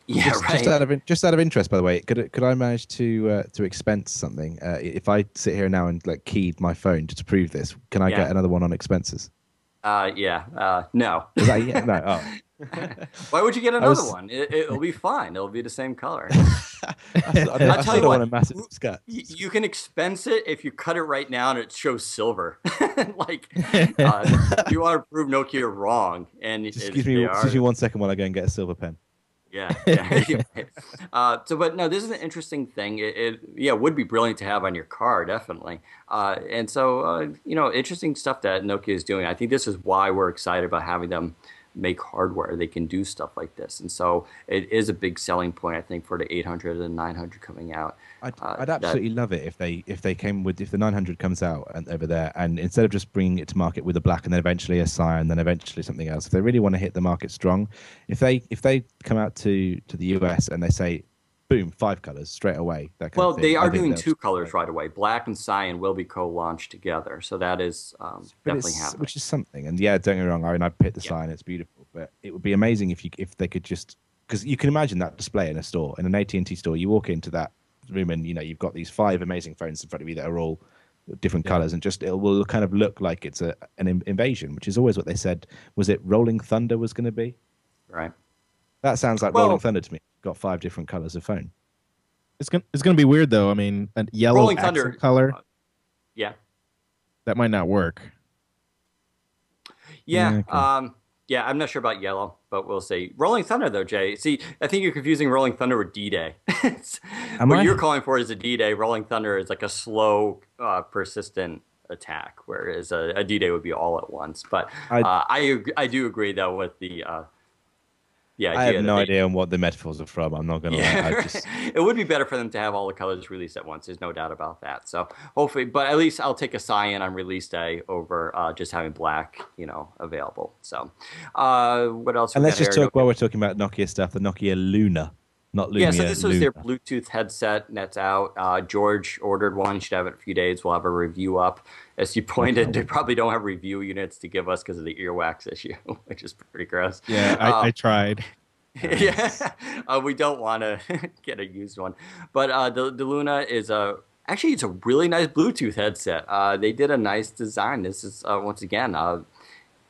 Yeah, right. Just out of interest, by the way, could I manage to expense something? If I sit here now and like keyed my phone just to prove this, can I get another one on expenses? No. No. Oh. Why would you get another one? It'll be fine. It'll be the same color. I'll tell you what, a massive scat. You can expense it if you cut it right now and it shows silver. Like, you want to prove Nokia wrong. And excuse me 1 second while I go and get a silver pen. Yeah. But no, this is an interesting thing. It would be brilliant to have on your car, definitely. And so, interesting stuff that Nokia is doing. I think this is why we're excited about having them make hardware. They can do stuff like this. And so it is a big selling point, I think, for the 800 and 900 coming out. I'd absolutely love it if the 900 comes out and over there, and instead of just bringing it to market with a black and then eventually a cyan, then eventually something else, if they really want to hit the market strong, if they come out to the US and they say, boom, 5 colors straight away. They are doing 2 colors right away. Black and cyan will be co-launched together. So that is definitely happening. Which is something. And yeah, don't get me wrong, I picked the cyan, it's beautiful. But it would be amazing if they could just, because you can imagine that display in a store, in an AT&T store, you walk into that room and you've got these 5 amazing phones in front of you that are all different colors, and just it will kind of look like it's an invasion, which is always what they said. Was it Rolling Thunder was going to be? Right. That sounds like Rolling Thunder to me. Got 5 different colors of phone. It's gonna be weird though. I mean, a yellow Rolling Thunder color. That might not work. Yeah. I'm not sure about yellow, but we'll see. Rolling Thunder though, Jay. See, I think you're confusing Rolling Thunder with D-Day. What you're calling for is a D-Day. Rolling Thunder is like a slow, persistent attack, whereas a D-Day would be all at once. But I do agree though with the. I have no idea on what the metaphors are from. I'm not going to lie. It would be better for them to have all the colors released at once. There's no doubt about that. So hopefully, but at least I'll take a cyan on release day over just having black, available. So what else? And let's just talk while we're talking about Nokia stuff. The Nokia Luna, not Lumia. Yeah, so this was their Bluetooth headset, and that's out. George ordered one. Should have it in a few days. We'll have a review up. As you pointed, they probably don't have review units to give us because of the earwax issue, which is pretty gross. Yeah, I tried. We don't want to get a used one. But the Luna is actually, it's a really nice Bluetooth headset. They did a nice design. This is, once again,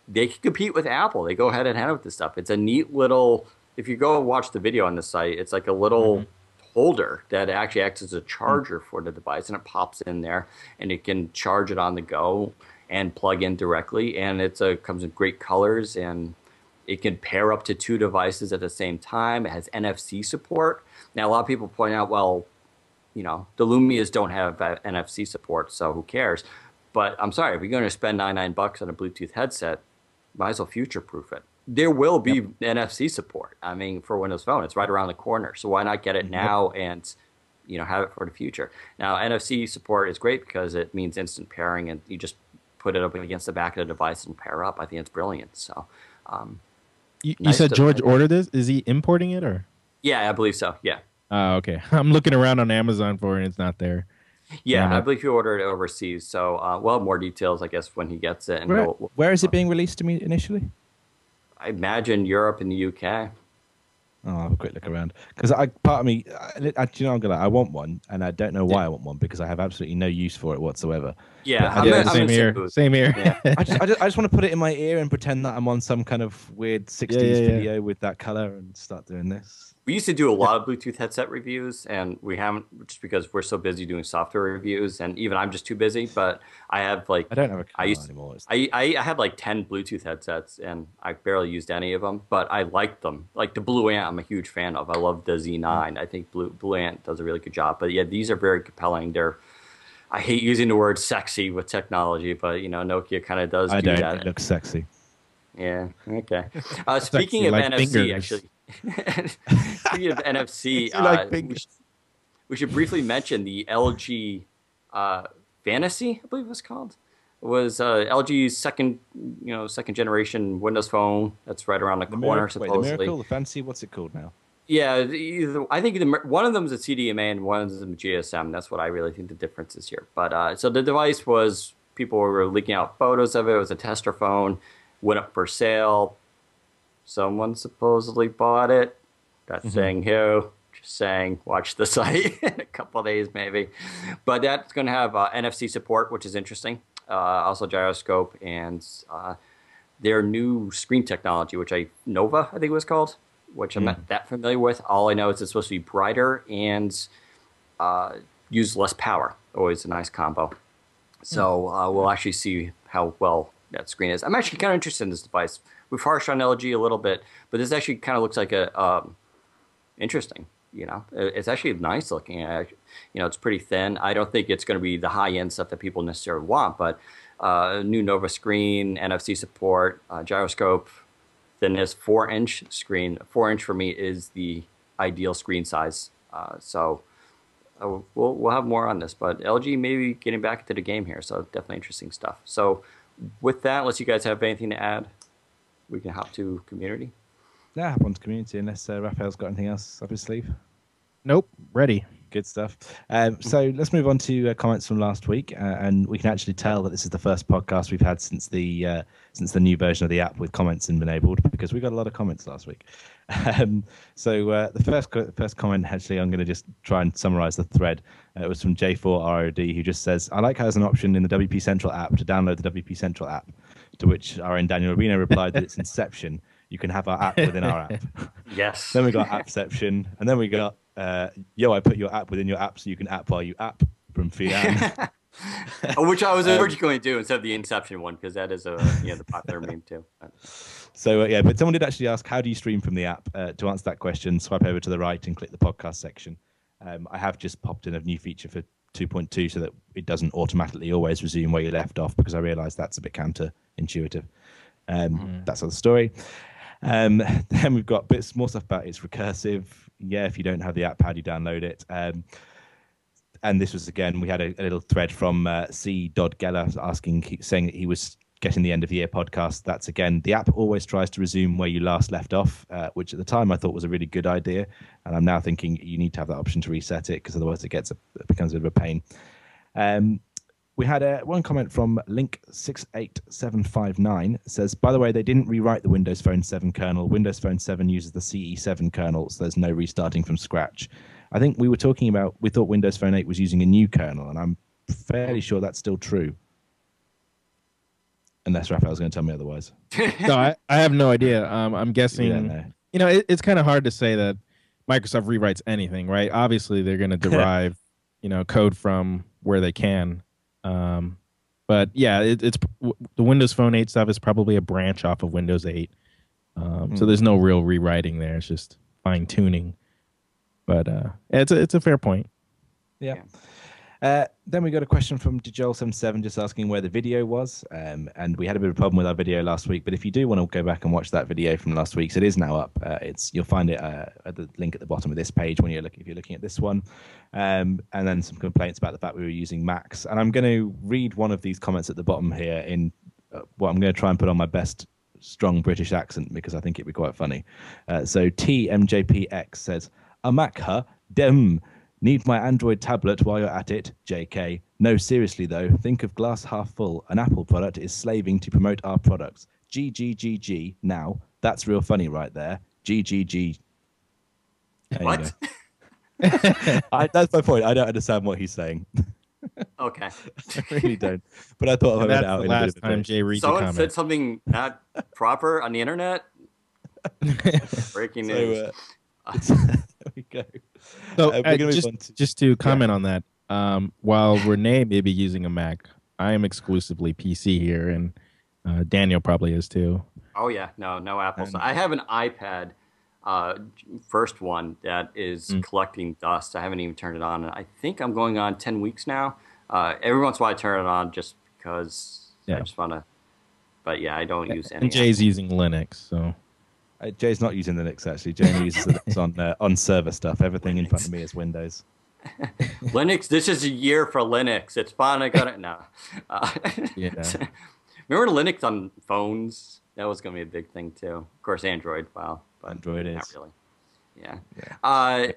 they can compete with Apple. They go head and head with this stuff. It's a neat little, if you go watch the video on the site, it's like a little holder that actually acts as a charger for the device, and it pops in there, and it can charge it on the go and plug in directly, and it comes in great colors, and It can pair up to 2 devices at the same time. It has NFC support. Now, a lot of people point out, well, the Lumias don't have NFC support, so who cares? But I'm sorry, if you're going to spend $99 on a Bluetooth headset, might as well future-proof it. There will be NFC support. I mean, for Windows Phone, it's right around the corner. So why not get it now and have it for the future? Now, NFC support is great because it means instant pairing, and you just put it up against the back of the device and pair up. I think it's brilliant. So, you said George ordered this? Is he importing it or? Yeah, I believe so. Yeah. Oh, okay. I'm looking around on Amazon for it, and it's not there. Yeah, I believe he ordered it overseas. So we'll have more details, I guess, when he gets it. And where is it being released to me initially? I imagine Europe and the UK. Oh, I'll have a quick look around. Because part of me, I want one, and I don't know why I want one, because I have absolutely no use for it whatsoever. Yeah, same here. Same here. Yeah. I just want to put it in my ear and pretend that I'm on some kind of weird 60s video with that color and start doing this. We used to do a lot of Bluetooth headset reviews, and we haven't, just because we're so busy doing software reviews, and even I'm just too busy. But I have I don't have a color anymore. I had 10 Bluetooth headsets, and I barely used any of them, but I liked them. Like the Blue Ant, I'm a huge fan of. I love the Z9. I think Blue Ant does a really good job. But yeah, these are very compelling. I hate using the word sexy with technology, but Nokia kind of does do that. It looks sexy. Yeah. Okay. Speaking of NFC, fingers. Actually. Speaking of NFC, we should briefly mention the LG Fantasy, I believe it was called. It was LG's second generation Windows Phone that's right around the corner. Supposedly, the Miracle, the Fantasy, what's it called now? Yeah, I think one of them is a CDMA and one is a GSM. That's what I really think the difference is here. But so the device people were leaking out photos of it. It was a tester phone, went up for sale. Someone supposedly bought it. Not saying who, just saying watch the site in a couple of days maybe. But that's going to have NFC support, which is interesting. Also gyroscope and their new screen technology, which Nova, I think it was called, which I'm not that familiar with. All I know is it's supposed to be brighter and use less power. Always a nice combo. So we'll actually see how well that screen is. I'm actually kind of interested in this device. We've harshed on LG a little bit, but this actually kind of looks like interesting. It's actually nice looking. It's pretty thin. I don't think it's going to be the high end stuff that people necessarily want, but new Nova screen, NFC support, gyroscope, thinness, 4-inch screen. 4-inch for me is the ideal screen size. So we'll have more on this, but LG may be getting back into the game here. So definitely interesting stuff. So with that, unless you guys have anything to add, we can hop to community. Yeah, hop on to community unless Rafael's got anything else up his sleeve. Nope, ready. Good stuff. So let's move on to comments from last week, and we can actually tell that this is the first podcast we've had since the new version of the app with comments enabled, because we got a lot of comments last week. So the first comment, actually, I'm going to just try and summarize the thread. It was from J4ROD, who just says, "I like how there's an option in the WPCentral app to download the WPCentral app." To which our own Daniel Rubino replied that it's Inception. You can have our app within our app. Yes. Then we got Appception, and then we got I put your app within your app so you can app while you app from Fian. Which I was originally going to do instead of the Inception one, because that is the popular meme too. So but someone did actually ask, how do you stream from the app? To answer that question, swipe over to the right and click the podcast section. I have just popped in a new feature for 2.2 so that it doesn't automatically always resume where you left off, because I realized that's a bit counterintuitive. That's the story. Then we've got more stuff about it's recursive. Yeah, if you don't have the app, how do you download it? And this was, again, we had a little thread from C. Dodd Geller saying that he was getting the end of the year podcast. That's, again, the app always tries to resume where you last left off, which at the time I thought was a really good idea. And I'm now thinking you need to have that option to reset it, because otherwise it becomes a bit of a pain. We had one comment from Link68759. Says, by the way, they didn't rewrite the Windows Phone 7 kernel. Windows Phone 7 uses the CE7 kernel, so there's no restarting from scratch. I think we thought Windows Phone 8 was using a new kernel, and I'm fairly sure that's still true. Unless Rafael's going to tell me otherwise. No, I have no idea. I'm guessing, it's kind of hard to say that Microsoft rewrites anything, right? Obviously, they're going to derive, code from where they can. But yeah, it's the Windows Phone 8 stuff is probably a branch off of Windows 8. So there's no real rewriting there. It's just fine tuning. But it's a fair point. Yeah. Then we got a question from Joel77 just asking where the video was. And we had a bit of a problem with our video last week. But if you do want to go back and watch that video from last week's, it is now up. You'll find it at the link at the bottom of this page if you're looking at this one. And then some complaints about the fact we were using Macs. And I'm going to read one of these comments at the bottom here in what I'm going to try and put on my best strong British accent because I think it'd be quite funny. So TMJPX says, "A Mac, huh? Dem. Need my Android tablet while you're at it, JK. No, seriously though, think of glass half full. An Apple product is slaving to promote our products. GGGG. Now, that's real funny right there. GGG." What? That's my point. I don't understand what he's saying. Okay. I really don't. But I thought I read it out in a bit of a time Jay reads Someone said something not proper on the internet. Breaking news. There we go. So just to comment on that, while Renee may be using a Mac, I am exclusively PC here, and Daniel probably is too. Oh yeah, no Apple. So I have an iPad, first one that is collecting dust. I haven't even turned it on, and I think I'm going on 10 weeks now. Every once in a while I turn it on just because I just want to. But yeah, I don't use any. And Jay's using Linux, so. Jay's not using Linux actually. Jay uses Linux on server stuff. Everything in front of me is Windows. Linux. This is a year for Linux. It's fun. I got it now. Yeah. Remember Linux on phones? That was going to be a big thing too. Of course, Android. Wow, but Android not is really. Yeah. I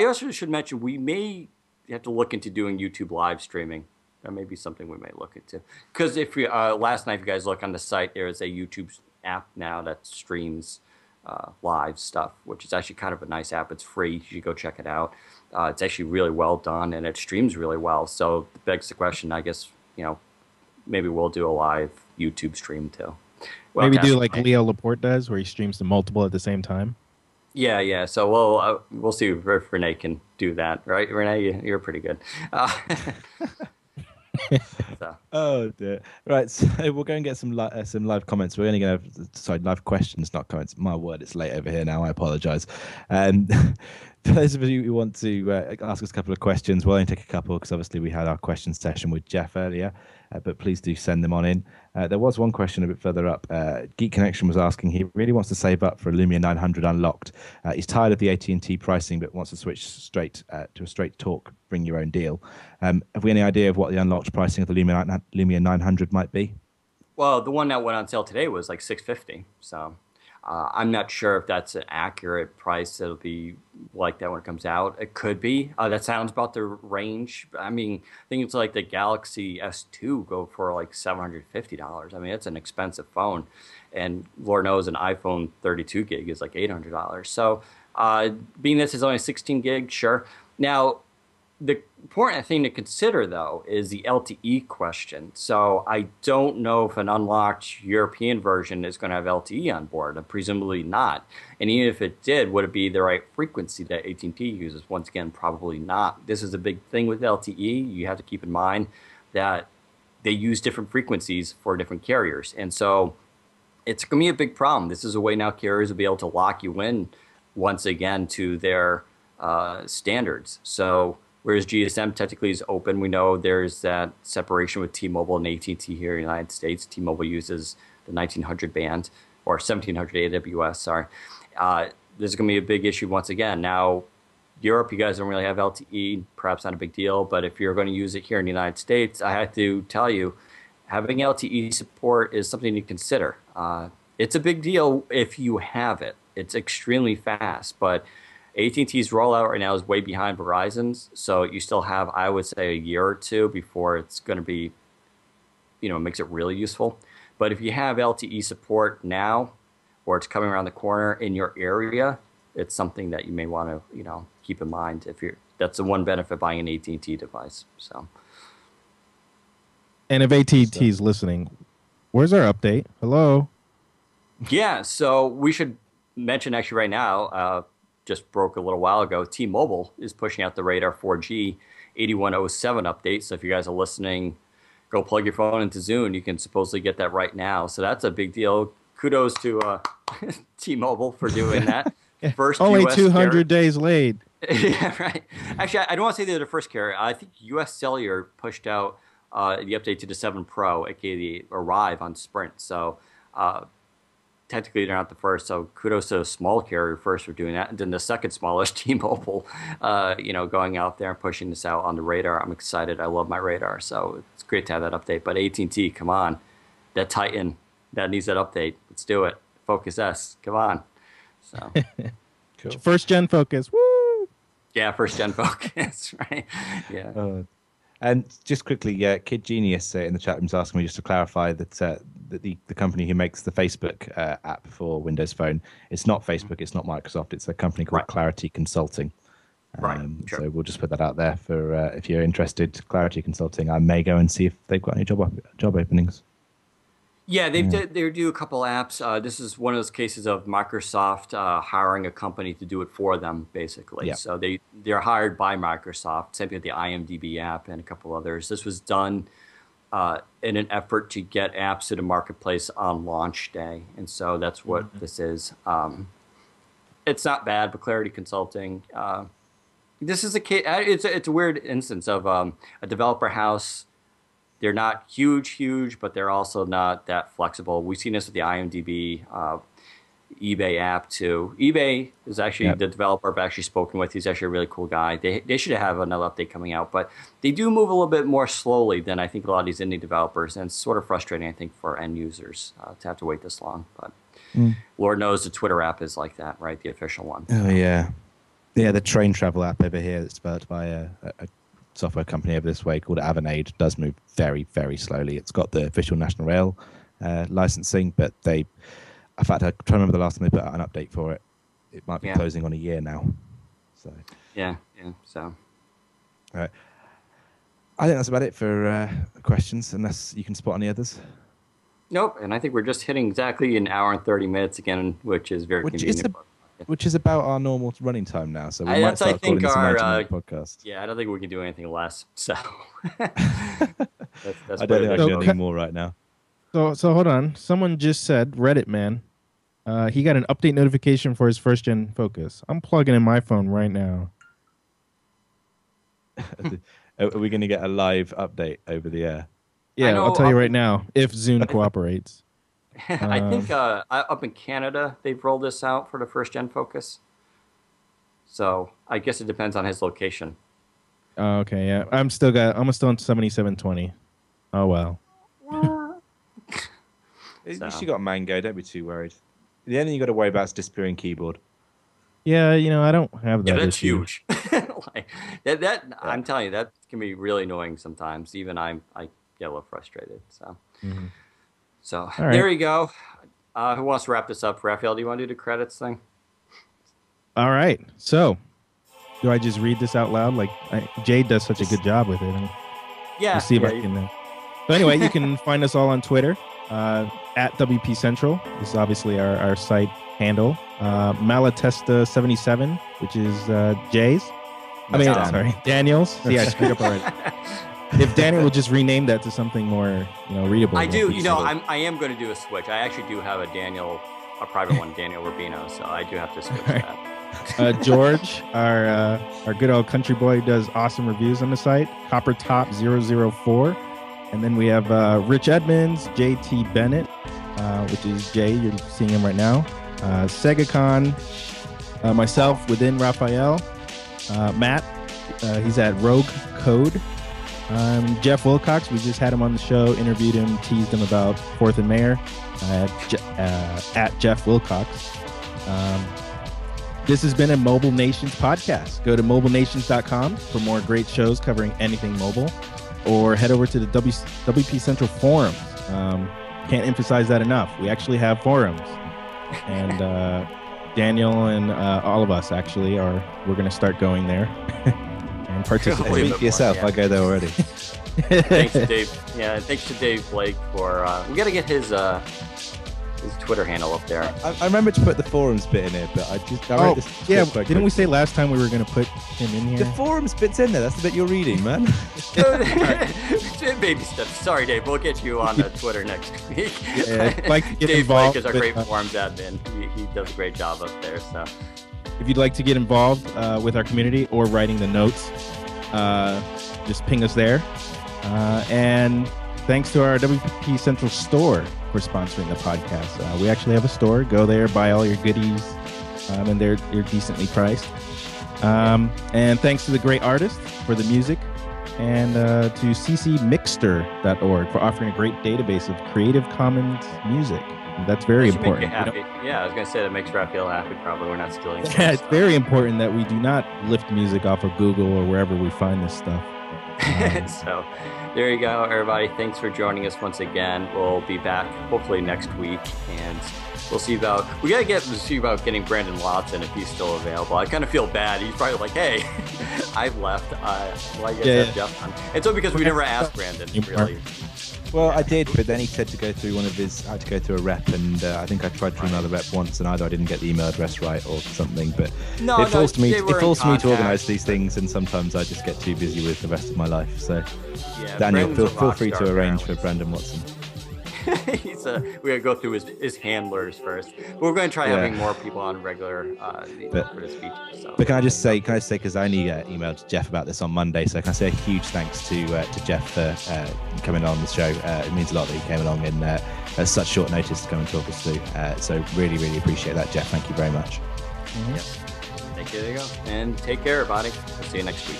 also should mention we may have to look into doing YouTube live streaming. That may be something we may look into. Because if you last night, if you guys look on the site, there is a YouTube app now that streams live stuff, which is actually kind of a nice app. It's free. You should go check it out. It's actually really well done, and it streams really well. So it begs the question, I guess, maybe we'll do a live YouTube stream too. Maybe do like Leo Laporte does, where he streams to multiple at the same time. Yeah. So we'll see if Renee can do that, right? Renee, you're pretty good. So. Oh dear! Right, so we'll go and get some live comments. We're only going to have live questions, not comments. My word, it's late over here now. I apologise. For those of you who want to ask us a couple of questions, we'll only take a couple because obviously we had our question session with Jeff earlier. But please do send them on in. There was one question a bit further up. Geek Connection was asking, he really wants to save up for a Lumia 900 unlocked. He's tired of the AT&T pricing, but wants to switch straight to a straight talk, bring your own deal. Have we any idea of what the unlocked pricing of the Lumia 900 might be? Well, the one that went on sale today was like $650. So I'm not sure if that's an accurate price. It'll be like that when it comes out. It could be. That sounds about the range. I mean, I think it's like the Galaxy S2 go for like $750. I mean, it's an expensive phone. And Lord knows an iPhone 32 gig is like $800. So being this is only 16 gig, sure. Now, the important thing to consider, though, is the LTE question. So I don't know if an unlocked European version is going to have LTE on board. Presumably not. And even if it did, would it be the right frequency that AT&T uses? Once again, probably not. This is a big thing with LTE. You have to keep in mind that they use different frequencies for different carriers. And so it's going to be a big problem. This is a way now carriers will be able to lock you in once again to their standards. So whereas GSM technically is open, we know there's that separation with T-Mobile and AT&T here in the United States. T-Mobile uses the 1900 band, or 1700 AWS, sorry. This is going to be a big issue once again. Now, Europe, you guys don't really have LTE, perhaps not a big deal, but if you're going to use it here in the United States, I have to tell you, having LTE support is something to consider. It's a big deal if you have it. It's extremely fast, but AT&T's rollout right now is way behind Verizon's, so you still have, I would say, a year or two before it's going to be, makes it really useful. But if you have LTE support now, or it's coming around the corner in your area, it's something that you may want to, keep in mind. That's the one benefit buying an AT&T device. So. And if AT&T is listening, where's our update? Hello. Yeah, so we should mention actually right now. Just broke a little while ago, T-Mobile is pushing out the Radar 4G 8107 update. So if you guys are listening, go plug your phone into Zune. You can supposedly get that right now. So that's a big deal. kudos to T-Mobile for doing that. First only US 200 days late. Yeah, right. Actually, I don't want to say they're the first carrier. I think U.S. Cellular pushed out the update to the 7 Pro, aka the Arrive on Sprint. So technically, they're not the first. So kudos to a small carrier first for doing that, and then the second smallest, T-Mobile, going out there and pushing this out on the radar. I'm excited. I love my radar, so it's great to have that update. But AT&T, come on, that Titan that needs that update. Let's do it. Focus S, come on. So cool. First gen Focus, woo! Yeah, first gen Focus, right? Yeah. And just quickly, Kid Genius in the chat room is asking me just to clarify that the company who makes the Facebook app for Windows Phone, it's not Facebook, it's not Microsoft, it's a company called Clarity Consulting. Right. Sure. So we'll just put that out there for if you're interested. Clarity Consulting. I may go and see if they've got any job openings. Yeah, they do a couple apps. This is one of those cases of Microsoft hiring a company to do it for them, basically. Yeah. So they're hired by Microsoft. Same thing with the IMDb app and a couple others. This was done in an effort to get apps to the marketplace on launch day, and so that's what this is. It's not bad, but Clarity Consulting. This is a case. It's a weird instance of a developer house. They're not huge, but they're also not that flexible. We've seen this with the IMDb eBay app too. eBay is actually the developer I've actually spoken with. He's actually a really cool guy. They should have another update coming out, but they do move a little bit more slowly than I think a lot of these indie developers, and it's sort of frustrating, I think, for end users to have to wait this long. But Lord knows the Twitter app is like that, right? The official one. Oh, yeah. Yeah, the train travel app over here that's developed by a software company over this way called Avanade does move very, very slowly. It's got the official National Rail licensing, but in fact, I try to remember the last time they put out an update for it. It might be closing on a year now. So So, all right. I think that's about it for questions, unless you can spot any others. Nope, and I think we're just hitting exactly an hour and 30 minutes again, which is very convenient. Which is about our normal running time now, so we might start calling this a 90-minute podcast. Yeah, I don't think we can do anything less. So that's I don't think I can do anything more right now. So hold on. Someone just said, Reddit man, he got an update notification for his first gen Focus. I'm plugging in my phone right now. Are we going to get a live update over the air? Yeah, I'll tell you right now, if Zune cooperates. I think up in Canada they've rolled this out for the first gen Focus. So I guess it depends on his location. Okay, yeah. I'm still on 7720. Oh well. At least you got Mango, don't be too worried. The only thing you got to worry about is disappearing keyboard. Yeah, I don't have that. Yeah, that's issue. huge. I'm telling you, that can be really annoying sometimes. Even I get a little frustrated. So. So there you go. Who wants to wrap this up? Rafael, do you want to do the credits thing? All right. So, do I just read this out loud? Like Jade does such a good job with it. Yeah. We'll see if I can. So anyway, you can find us all on Twitter at WPCentral. This is obviously our site handle. Malatesta77, which is Jay's. Daniel's. See, I screwed up already. If Daniel will just rename that to something more, readable. I do. I am going to do a switch. I actually do have a private one, Daniel Rubino. So I do have to switch that. George, our good old country boy, does awesome reviews on the site. CopperTop004, and then we have Rich Edmonds, JT Bennett, which is Jay. You're seeing him right now. SegaCon, myself within Rafael, Matt. He's at Rogue Code. Jeff Wilcox, we just had him on the show, interviewed him, teased him about 4th and Mayor at Jeff Wilcox. This has been a Mobile Nations podcast. Go to mobilenations.com for more great shows covering anything mobile, or head over to the WP Central forums. Can't emphasize that enough. We actually have forums, and Daniel and all of us we're going to start going there. And participate. Speak for yourself. I go there already. Thanks to Dave. Yeah, thanks to Dave Blake for. We got to get his Twitter handle up there. I remember to put the forums bit in here, but I wrote this. Yeah, didn't we say last time we were going to put him in here? The forums bit's in there. That's the bit you're reading, man. Baby steps. Sorry, Dave. We'll get you on Twitter next week. Yeah, Dave Blake is our great forums admin. He does a great job up there. So, if you'd like to get involved with our community or writing the notes, just ping us there. And thanks to our WPCentral store for sponsoring the podcast. We actually have a store. Go there, buy all your goodies, and they're decently priced. And thanks to the great artist for the music, and to ccmixter.org for offering a great database of Creative Commons music. That's very important. Make you happy. Yeah, I was going to say that makes Rafael happy. Probably we're not stealing. Yeah, it's very important that we do not lift music off of Google or wherever we find this stuff. So there you go, everybody. Thanks for joining us once again. We'll be back hopefully next week, and we'll see about getting Brandon Watson if he's still available. I kind of feel bad. He's probably like, hey, I've left. Well, I guess have Jeff on. And so because we never asked Brandon, really. Well, I did, but then he said to go through I had to go through a rep, and I think I tried to email the rep once, and either I didn't get the email address right or something. But it forced me to organise these things, and sometimes I just get too busy with the rest of my life. So, yeah, Daniel, feel free to arrange for Brandon Watson. We gotta go through his handlers first. But we're going to try having more people on regular for this feature. So. But can I say, because I only emailed Jeff about this on Monday, so can I say a huge thanks to Jeff for coming on the show. It means a lot that he came along in at such short notice to come and talk us through. So really, really appreciate that, Jeff. Thank you very much. Mm-hmm. Yep. Thank you. There you go. And take care, everybody. We'll see you next week.